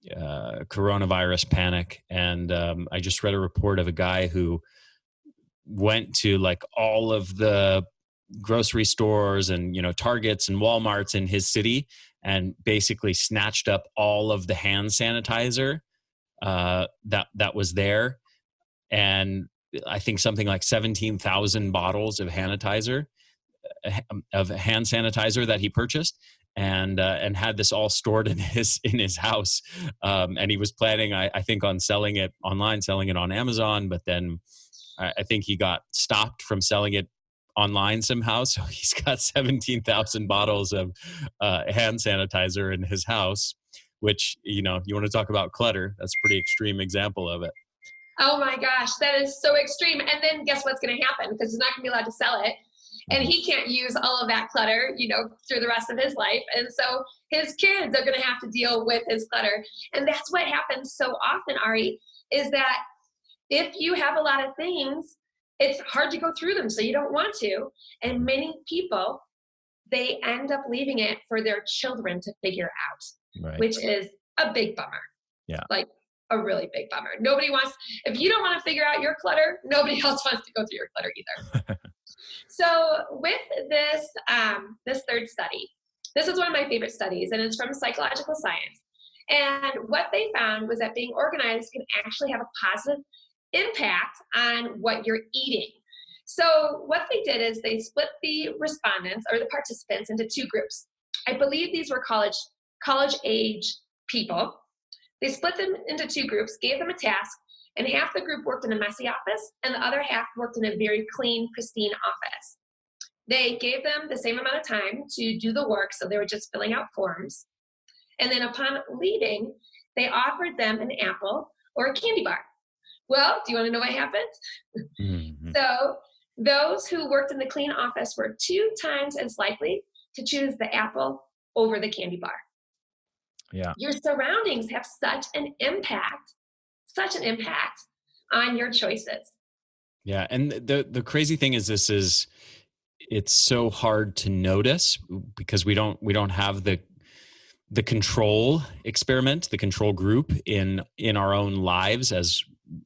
S3: coronavirus panic. And I just read a report of a guy who went to all of the grocery stores and, Targets and Walmarts in his city, and basically snatched up all of the hand sanitizer that was there. And I think something like 17,000 bottles of hand sanitizer that he purchased, and had this all stored in his house. And he was planning, I think, on selling it online, selling it on Amazon, but then I think he got stopped from selling it online somehow. So he's got 17,000 bottles of hand sanitizer in his house, which, you want to talk about clutter. That's a pretty extreme example of it.
S2: Oh my gosh, that is so extreme. And then guess what's going to happen? Because he's not going to be allowed to sell it. And he can't use all of that clutter, through the rest of his life. And so his kids are going to have to deal with his clutter. And that's what happens so often, Ari, is that if you have a lot of things, it's hard to go through them. So you don't want to. And many people, they end up leaving it for their children to figure out,
S3: Right.
S2: which is a big bummer.
S3: Yeah.
S2: Like a really big bummer. Nobody wants, if you don't want to figure out your clutter, nobody else wants to go through your clutter either. So with this, this third study, this is one of my favorite studies, and it's from psychological science. And what they found was that being organized can actually have a positive impact on what you're eating. So what they did is they split the respondents or the participants into two groups. I believe these were college age people. They split them into two groups, gave them a task, and half the group worked in a messy office and the other half worked in a very clean, pristine office. They gave them the same amount of time to do the work, so they were just filling out forms. And then upon leaving, they offered them an apple or a candy bar. Well, do you want to know what happened?
S3: Mm-hmm.
S2: So those who worked in the clean office were 2 times as likely to choose the apple over the candy bar.
S3: Yeah.
S2: Your surroundings have such an impact on your choices.
S3: Yeah. And the crazy thing is it's so hard to notice because we don't have the control experiment, the control group in our own lives as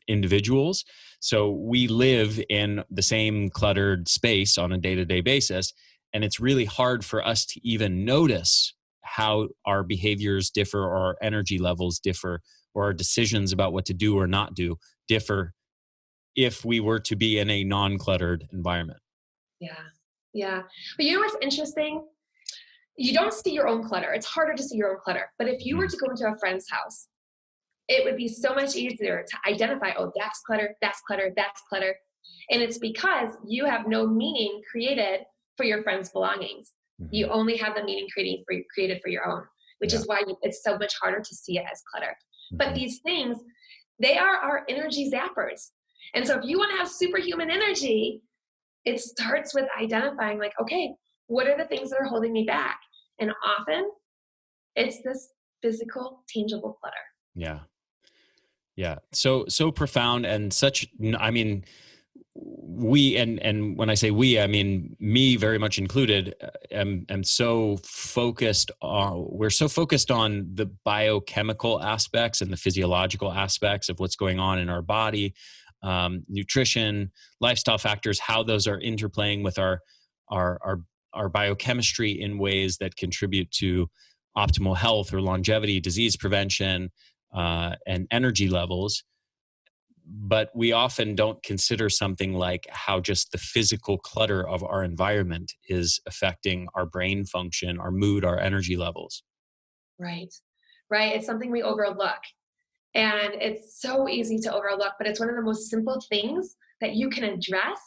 S3: individuals. So we live in the same cluttered space on a day-to-day basis. And it's really hard for us to even notice how our behaviors differ or our energy levels differ or our decisions about what to do or not do differ if we were to be in a non-cluttered environment.
S2: Yeah. But you know what's interesting? You don't see your own clutter. It's harder to see your own clutter. But if you were to go into a friend's house, it would be so much easier to identify, oh, that's clutter, that's clutter, that's clutter. And it's because you have no meaning created for your friend's belongings. Mm-hmm. You only have the meaning created for your own, which is why it's so much harder to see it as clutter. Mm-hmm. But these things, they are our energy zappers. And so if you want to have superhuman energy, it starts with identifying like, okay, what are the things that are holding me back? And often it's this physical, tangible clutter.
S3: Yeah. Yeah. So profound and such, I mean, we, and when I say we, I mean, me very much included, am so focused on, we're so focused on the biochemical aspects and the physiological aspects of what's going on in our body, nutrition, lifestyle factors, how those are interplaying with our biochemistry in ways that contribute to optimal health or longevity, disease prevention, and energy levels. But we often don't consider something like how just the physical clutter of our environment is affecting our brain function, our mood, our energy levels.
S2: Right. It's something we overlook. And it's so easy to overlook, but it's one of the most simple things that you can address.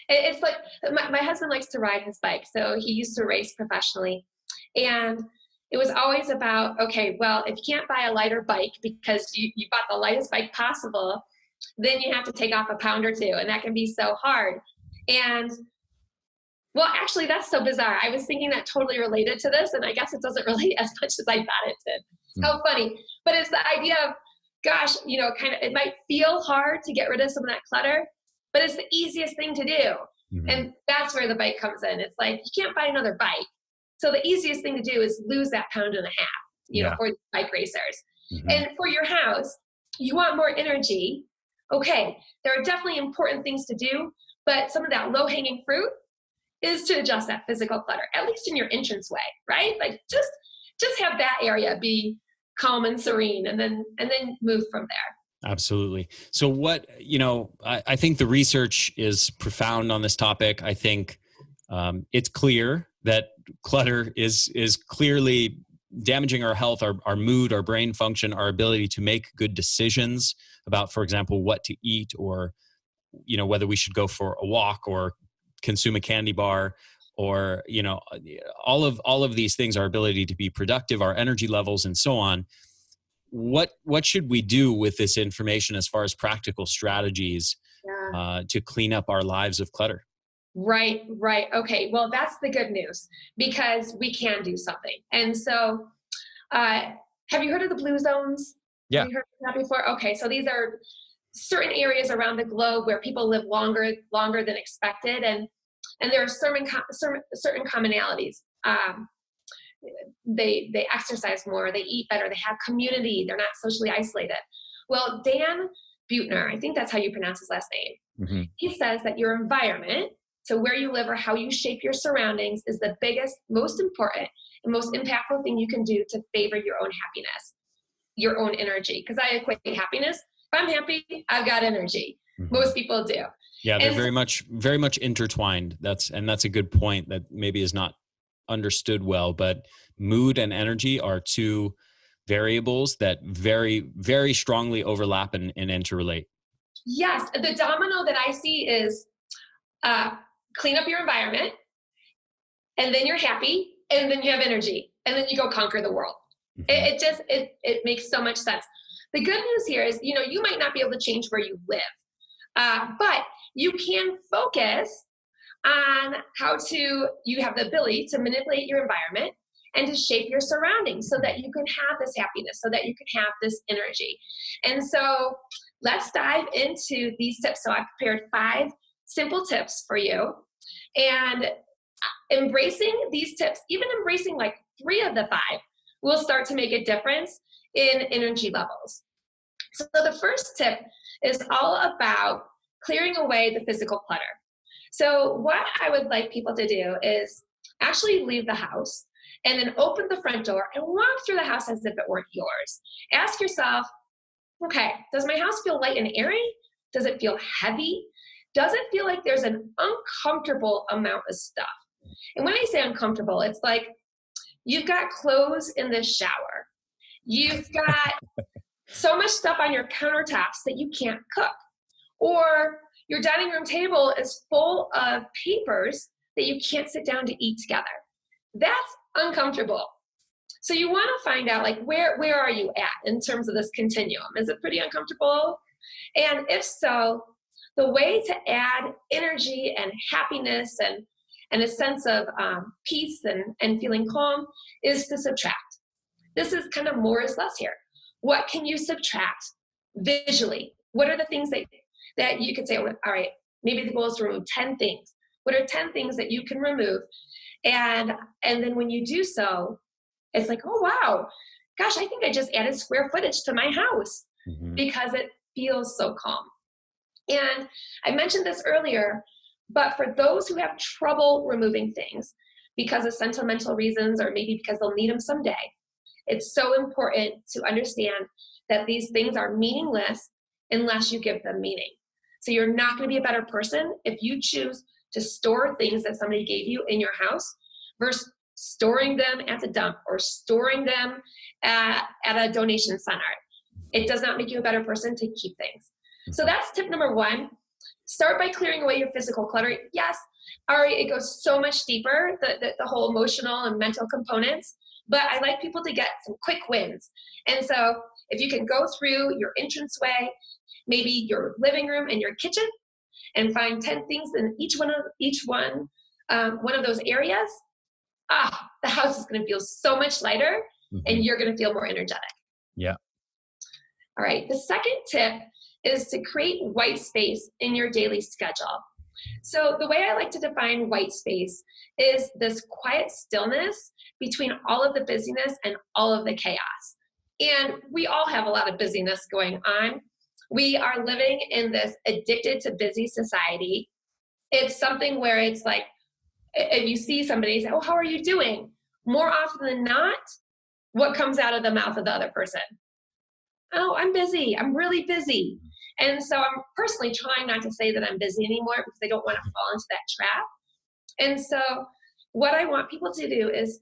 S2: It's like my husband likes to ride his bike. So he used to race professionally. And it was always about, okay, well, if you can't buy a lighter bike because you bought the lightest bike possible, then you have to take off a pound or two. And that can be so hard. And well, actually, that's so bizarre. I was thinking that totally related to this. And I guess it doesn't relate as much as I thought it did. How funny. But it's the idea of, gosh, it might feel hard to get rid of some of that clutter, but it's the easiest thing to do. Mm-hmm. And that's where the bike comes in. It's like, you can't buy another bike. So the easiest thing to do is lose that pound and a half, for the bike racers. Mm-hmm. And for your house, you want more energy. Okay, there are definitely important things to do, but some of that low-hanging fruit is to adjust that physical clutter, at least in your entranceway, right? Like just have that area be calm and serene, and then move from there.
S3: Absolutely. So what, I think the research is profound on this topic. I think it's clear that clutter is clearly damaging our health, our mood, our brain function, our ability to make good decisions about, for example, what to eat, or, whether we should go for a walk or consume a candy bar, or, all of these things, our ability to be productive, our energy levels, and so on. What should we do with this information as far as practical strategies to clean up our lives of clutter?
S2: Right. Okay. Well, that's the good news, because we can do something. And so, have you heard of the blue zones?
S3: Yeah.
S2: Have you heard of that before? Okay. So these are certain areas around the globe where people live longer than expected. And there are certain commonalities. They exercise more, they eat better, they have community, they're not socially isolated. Well, Dan Buettner, I think that's how you pronounce his last name. Mm-hmm. He says that your environment, so where you live or how you shape your surroundings, is the biggest, most important, and most impactful thing you can do to favor your own happiness, your own energy. Because I equate happiness. If I'm happy, I've got energy. Mm-hmm. Most people do.
S3: Yeah, they're very much intertwined. That's a good point that maybe is not understood well, but mood and energy are two variables that very, very strongly overlap and interrelate.
S2: Yes. The domino that I see is clean up your environment, and then you're happy, and then you have energy, and then you go conquer the world. Mm-hmm. It makes so much sense. The good news here is, you might not be able to change where you live, but you can focus on you have the ability to manipulate your environment and to shape your surroundings so that you can have this happiness, so that you can have this energy. And so let's dive into these tips. So I've prepared 5 simple tips for you, and embracing these tips, even embracing like 3 of the 5, will start to make a difference in energy levels. So the first tip is all about clearing away the physical clutter. So what I would like people to do is actually leave the house and then open the front door and walk through the house as if it weren't yours. Ask yourself, okay, does my house feel light and airy? Does it feel heavy? Does it feel like there's an uncomfortable amount of stuff? And when I say uncomfortable, it's like you've got clothes in the shower. You've got so much stuff on your countertops that you can't cook. Or your dining room table is full of papers that you can't sit down to eat together. That's uncomfortable. So you want to find out, like, where are you at in terms of this continuum? Is it pretty uncomfortable? And if so, the way to add energy and happiness and a sense of peace and feeling calm is to subtract. This is kind of more is less here. What can you subtract visually? What are the things that you could say, all right, maybe the goal is to remove 10 things. What are 10 things that you can remove? And then when you do so, it's like, oh, wow, gosh, I think I just added square footage to my house because it feels so calm. And I mentioned this earlier, but for those who have trouble removing things because of sentimental reasons, or maybe because they'll need them someday, it's so important to understand that these things are meaningless unless you give them meaning. So you're not going to be a better person if you choose to store things that somebody gave you in your house versus storing them at the dump or storing them at a donation center. It does not make you a better person to keep things. So that's tip number 1. Start by clearing away your physical clutter. Yes, Ari, it goes so much deeper, the whole emotional and mental components, but I like people to get some quick wins. And so if you can go through your entranceway, maybe your living room and your kitchen, and find 10 things in each one of those areas, the house is going to feel so much lighter, and you're going to feel more energetic.
S3: Yeah.
S2: All right. The second tip is to create white space in your daily schedule. So the way I like to define white space is this quiet stillness between all of the busyness and all of the chaos. And we all have a lot of busyness going on. We are living in this addicted to busy society. It's something where it's like if you see somebody say, oh, how are you doing? More often than not, what comes out of the mouth of the other person? Oh, I'm busy. I'm really busy. And so I'm personally trying not to say that I'm busy anymore because I don't want to fall into that trap. And so what I want people to do is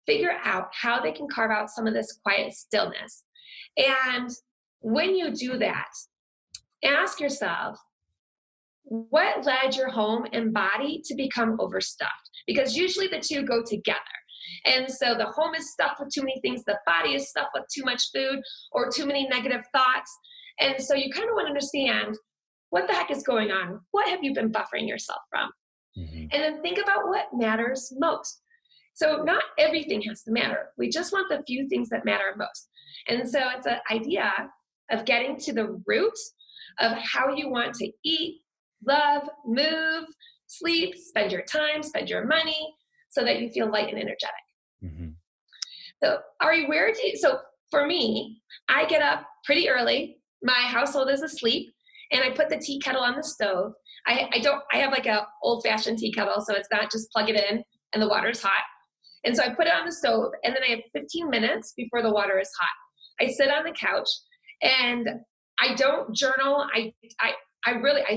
S2: figure out how they can carve out some of this quiet stillness. And when you do that, ask yourself, what led your home and body to become overstuffed? Because usually the two go together. And so the home is stuffed with too many things, the body is stuffed with too much food or too many negative thoughts. And so you kind of want to understand, what the heck is going on? What have you been buffering yourself from? Mm-hmm. And then think about what matters most. So not everything has to matter. We just want the few things that matter most. And so it's an idea of getting to the root of how you want to eat, love, move, sleep, spend your time, spend your money, so that you feel light and energetic. Mm-hmm. So Ari, so for me, I get up pretty early. My household is asleep, and I put the tea kettle on the stove. I have like a old fashioned tea kettle, so it's not just plug it in and the water's hot. And so I put it on the stove, and then I have 15 minutes before the water is hot. I sit on the couch, and I don't journal. I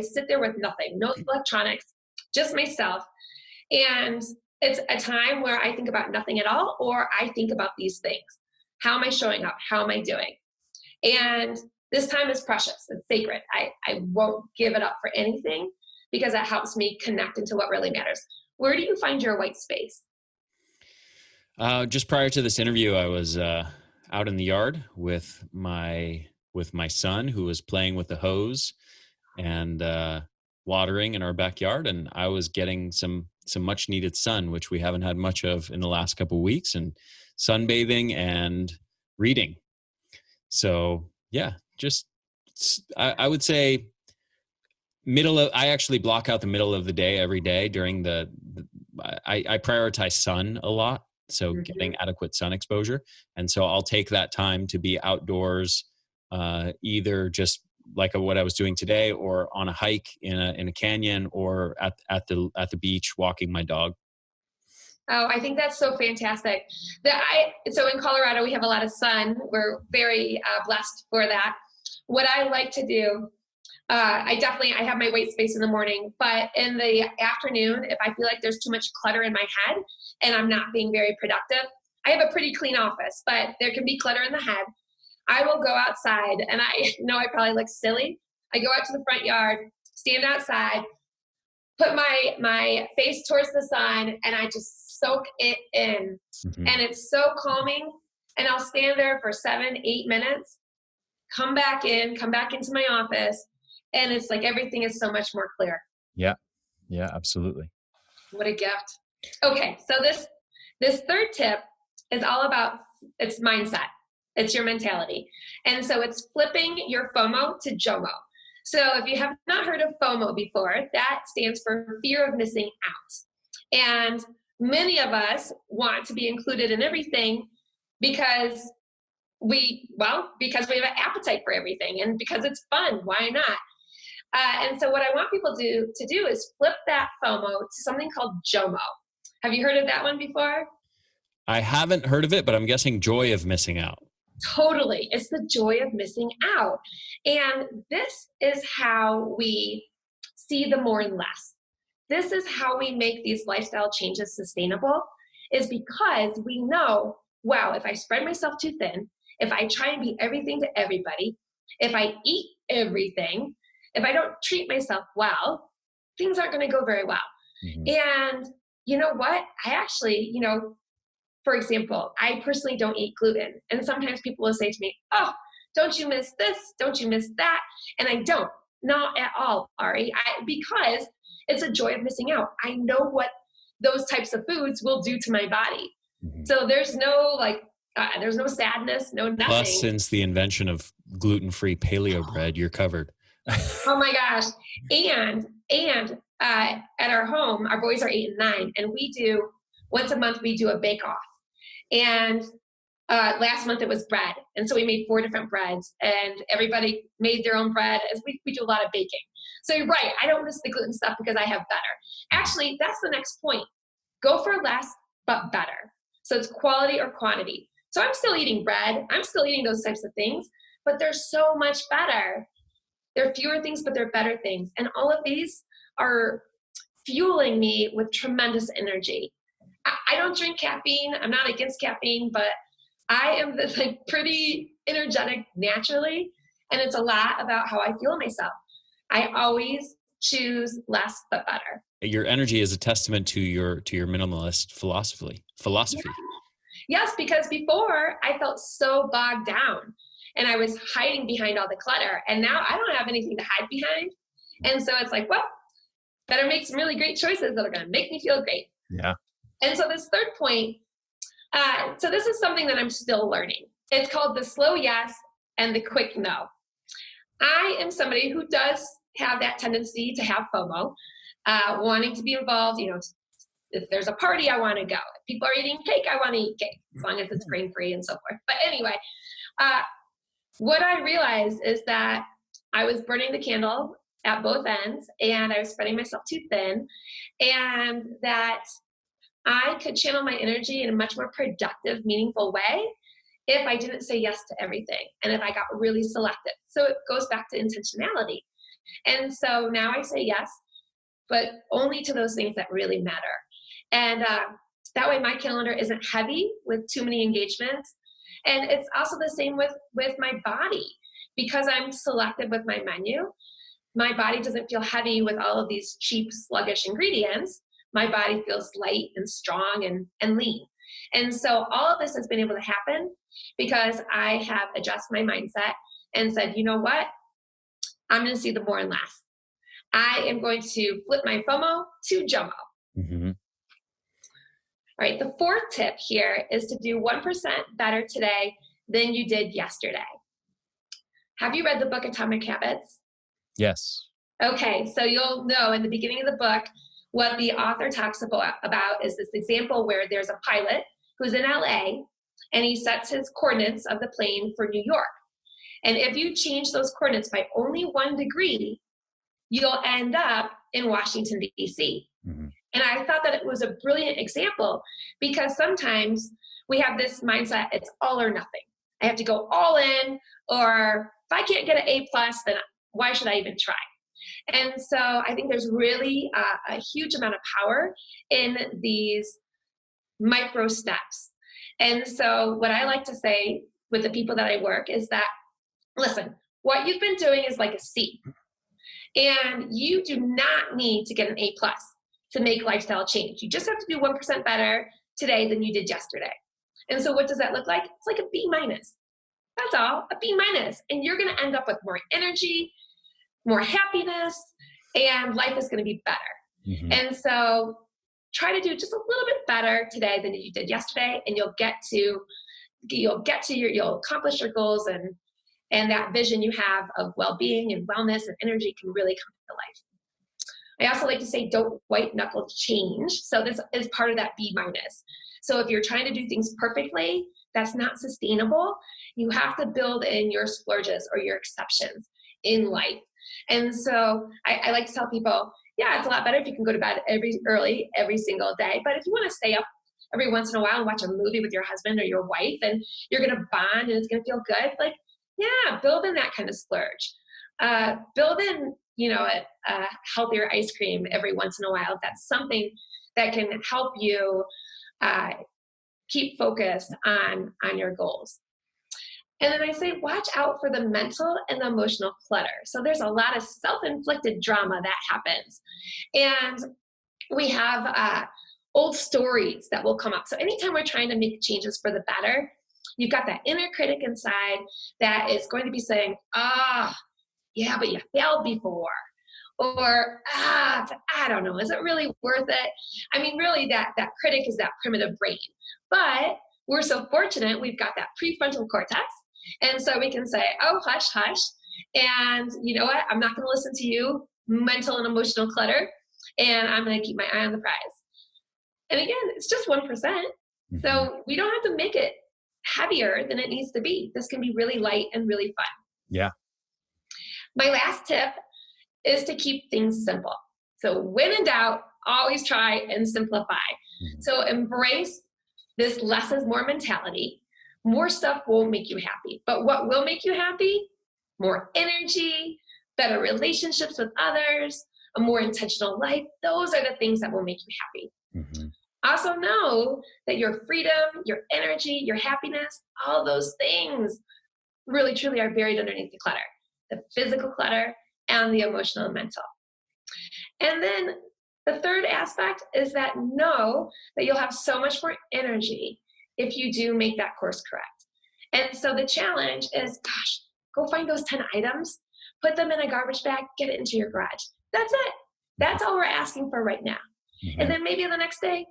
S2: sit there with nothing, no electronics, just myself. And it's a time where I think about nothing at all, or I think about these things. How am I showing up? How am I doing? And this time is precious. It's sacred. I won't give it up for anything because that helps me connect into what really matters. Where do you find your white space?
S3: Just prior to this interview, I was out in the yard with my son, who was playing with the hose and watering in our backyard, and I was getting some much needed sun, which we haven't had much of in the last couple of weeks, and sunbathing and reading. So yeah, just I would say I actually block out the middle of the day every day during I prioritize sun a lot. So mm-hmm. Getting adequate sun exposure. And so I'll take that time to be outdoors, either just like what I was doing today, or on a hike in a canyon, or at the beach walking my dog.
S2: Oh, I think that's so fantastic. So in Colorado, we have a lot of sun. We're very blessed for that. What I like to do, I have my white space in the morning, but in the afternoon, if I feel like there's too much clutter in my head and I'm not being very productive, I have a pretty clean office, but there can be clutter in the head. I will go outside, and I know I probably look silly. I go out to the front yard, stand outside, put my face towards the sun, and I just soak it in. Mm-hmm. And it's so calming. And I'll stand there for 7-8 minutes, come back into my office, and it's like everything is so much more clear.
S3: Yeah, absolutely.
S2: What a gift. Okay, so this third tip is all about, it's mindset. It's your mentality. And so it's flipping your FOMO to JOMO. So if you have not heard of FOMO before, that stands for fear of missing out. And many of us want to be included in everything because we have an appetite for everything, and because it's fun. Why not? And so what I want people to do is flip that FOMO to something called JOMO. Have you heard of that one before?
S3: I haven't heard of it, but I'm guessing joy of missing out.
S2: Totally. It's the joy of missing out. And this is how we see the more and less. This is how we make these lifestyle changes sustainable, is because we know, wow, if I spread myself too thin, if I try and be everything to everybody, if I eat everything, if I don't treat myself well, things aren't going to go very well. Mm-hmm. And you know what? I actually, for example, I personally don't eat gluten. And sometimes people will say to me, oh, don't you miss this? Don't you miss that? And I don't, not at all, Ari, because it's a joy of missing out. I know what those types of foods will do to my body. Mm-hmm. So there's no there's no sadness, no nothing.
S3: Plus, since the invention of gluten-free paleo bread, you're covered.
S2: Oh my gosh. And at our home, our boys are 8 and 9, and once a month, we do a bake-off. And last month it was bread. And so we made 4 different breads, and everybody made their own bread. As we do a lot of baking. So you're right. I don't miss the gluten stuff because I have better. Actually, that's the next point. go for less, but better. So it's quality or quantity. So I'm still eating bread. I'm still eating those types of things, but they're so much better. They're fewer things, but they're better things. And all of these are fueling me with tremendous energy. I don't drink caffeine. I'm not against caffeine, but I am pretty energetic naturally. And it's a lot about how I fuel myself. I always choose less, but better.
S3: Your energy is a testament to your minimalist philosophy.
S2: Yeah. Yes, because before I felt so bogged down and I was hiding behind all the clutter. And now I don't have anything to hide behind. And so it's like, well, better make some really great choices that are going to make me feel great.
S3: Yeah.
S2: And so this third point, so this is something that I'm still learning. It's called the slow yes and the quick no. I am somebody who does have that tendency to have FOMO, wanting to be involved. You know, if there's a party, I want to go. If people are eating cake, I want to eat cake, as long as it's grain-free and so forth. But anyway, what I realized is that I was burning the candle at both ends, and I was spreading myself too thin, and that I could channel my energy in a much more productive, meaningful way if I didn't say yes to everything, and if I got really selective. So it goes back to intentionality. And so now I say yes, but only to those things that really matter. And that way my calendar isn't heavy with too many engagements. And it's also the same with my body. Because I'm selective with my menu, my body doesn't feel heavy with all of these cheap, sluggish ingredients. My body feels light and strong and lean. And so all of this has been able to happen because I have adjusted my mindset and said, you know what? I'm going to see the more and less. I am going to flip my FOMO to JOMO.
S3: Mm-hmm.
S2: All right. The fourth tip here is to do 1% better today than you did yesterday. Have you read the book Atomic Habits?
S3: Yes.
S2: Okay. So you'll know in the beginning of the book, what the author talks about is this example where there's a pilot who's in LA and he sets his coordinates of the plane for New York. And if you change those coordinates by only 1 degree, you'll end up in Washington, D.C.
S3: Mm-hmm.
S2: And I thought that it was a brilliant example because sometimes we have this mindset, it's all or nothing. I have to go all in, or if I can't get an A+, then why should I even try? And so I think there's really a huge amount of power in these micro steps. And so what I like to say with the people that I work is that, listen, what you've been doing is like a C. And you do not need to get an A+ to make lifestyle change. You just have to do 1% better today than you did yesterday. And so what does that look like? It's like a B-. That's all, a B-. And you're going to end up with more energy, more happiness, and life is going to be better. Mm-hmm. And so try to do just a little bit better today than you did yesterday, and you'll accomplish your goals, and that vision you have of well-being and wellness and energy can really come to life. I also like to say, don't white knuckle change. So this is part of that B-. So if you're trying to do things perfectly, that's not sustainable. You have to build in your splurges or your exceptions in life. And so I like to tell people, yeah, it's a lot better if you can go to bed early every single day. But if you want to stay up every once in a while and watch a movie with your husband or your wife, and you're going to bond and it's going to feel good, like, yeah, build in that kind of splurge. Build in, a healthier ice cream every once in a while. If that's something that can help you keep focused on your goals. And then I say, watch out for the mental and the emotional clutter. So there's a lot of self-inflicted drama that happens. And we have old stories that will come up. So anytime we're trying to make changes for the better, you've got that inner critic inside that is going to be saying, yeah, but you failed before. Or, I don't know, is it really worth it? I mean, really, that critic is that primitive brain. But we're so fortunate we've got that prefrontal cortex. And so we can say, oh, hush, hush. And you know what? I'm not going to listen to you, mental and emotional clutter. And I'm going to keep my eye on the prize. And again, it's just 1%. Mm-hmm. So we don't have to make it heavier than it needs to be. This can be really light and really fun.
S3: Yeah.
S2: My last tip is to keep things simple. So when in doubt, always try and simplify. So embrace this less is more mentality. More stuff won't make you happy, but what will make you happy? More energy, better relationships with others, a more intentional life. Those are the things that will make you happy. Also know that your freedom, your energy, your happiness, all those things really truly are buried underneath the clutter, the physical clutter and the emotional and mental. And then the third aspect is that know that you'll have so much more energy if you do make that course correct. And so the challenge is, gosh, go find those 10 items, put them in a garbage bag, get it into your garage. That's it. That's all we're asking for right now. And then maybe the next day,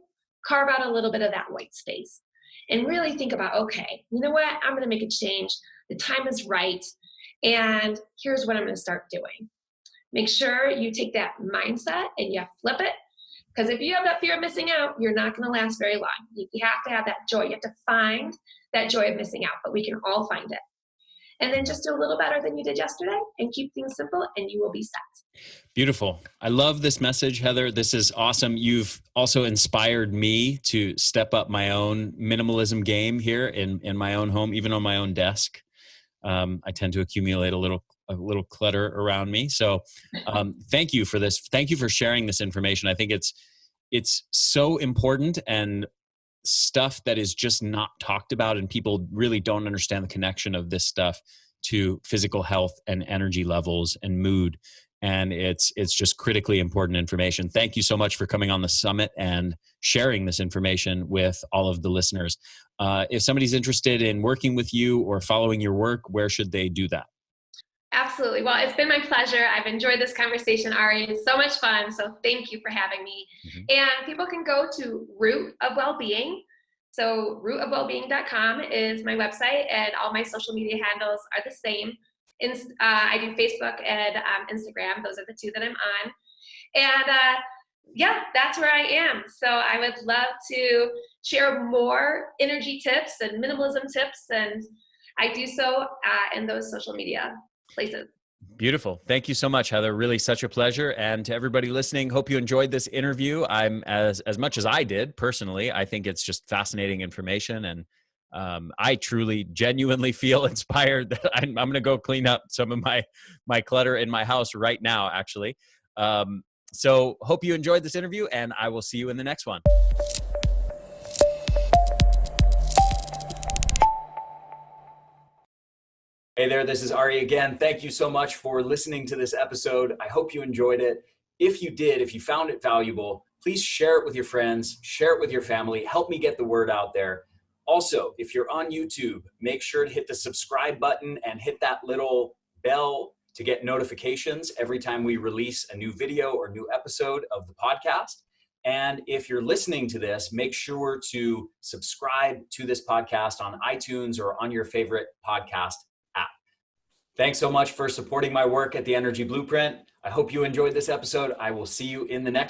S2: carve out a little bit of that white space and really think about, okay, you know what? I'm going to make a change. The time is right. And here's what I'm going to start doing. Make sure you take that mindset and you flip it. Because if you have that fear of missing out, you're not going to last very long. You have to have that joy. You have to find that joy of missing out, but we can all find it. And then just do a little better than you did yesterday and keep things simple and you will be set.
S3: Beautiful. I love this message, Heather. This is awesome. You've also inspired me to step up my own minimalism game here in my own home, even on my own desk. I tend to accumulate a little clutter around me. So thank you for this. Thank you for sharing this information. I think it's so important and stuff that is just not talked about, and people really don't understand the connection of this stuff to physical health and energy levels and mood. And it's just critically important information. Thank you so much for coming on the summit and sharing this information with all of the listeners. If somebody's interested in working with you or following your work, where should they do that?
S2: Absolutely. Well, it's been my pleasure. I've enjoyed this conversation, Ari. It's so much fun. So thank you for having me. And people can go to Root of Wellbeing. So rootofwellbeing.com is my website, and all my social media handles are the same. I do Facebook and Instagram. Those are the two that I'm on. And yeah, that's where I am. So I would love to share more energy tips and minimalism tips. And I do so in those social media places.
S3: Beautiful. Thank you so much, Heather. Really such a pleasure. And to everybody listening, hope you enjoyed this interview. I'm as much as I did personally. I think it's just fascinating information. And I truly, genuinely feel inspired that I'm going to go clean up some of my clutter in my house right now, actually. So hope you enjoyed this interview, and I will see you in the next one.
S1: Hey there, this is Ari again. Thank you so much for listening to this episode. I hope you enjoyed it. If you did, if you found it valuable, please share it with your friends, share it with your family, help me get the word out there. Also, if you're on YouTube, make sure to hit the subscribe button and hit that little bell to get notifications every time we release a new video or new episode of the podcast. And if you're listening to this, make sure to subscribe to this podcast on iTunes or on your favorite podcast app. Thanks so much for supporting my work at The Energy Blueprint. I hope you enjoyed this episode. I will see you in the next one.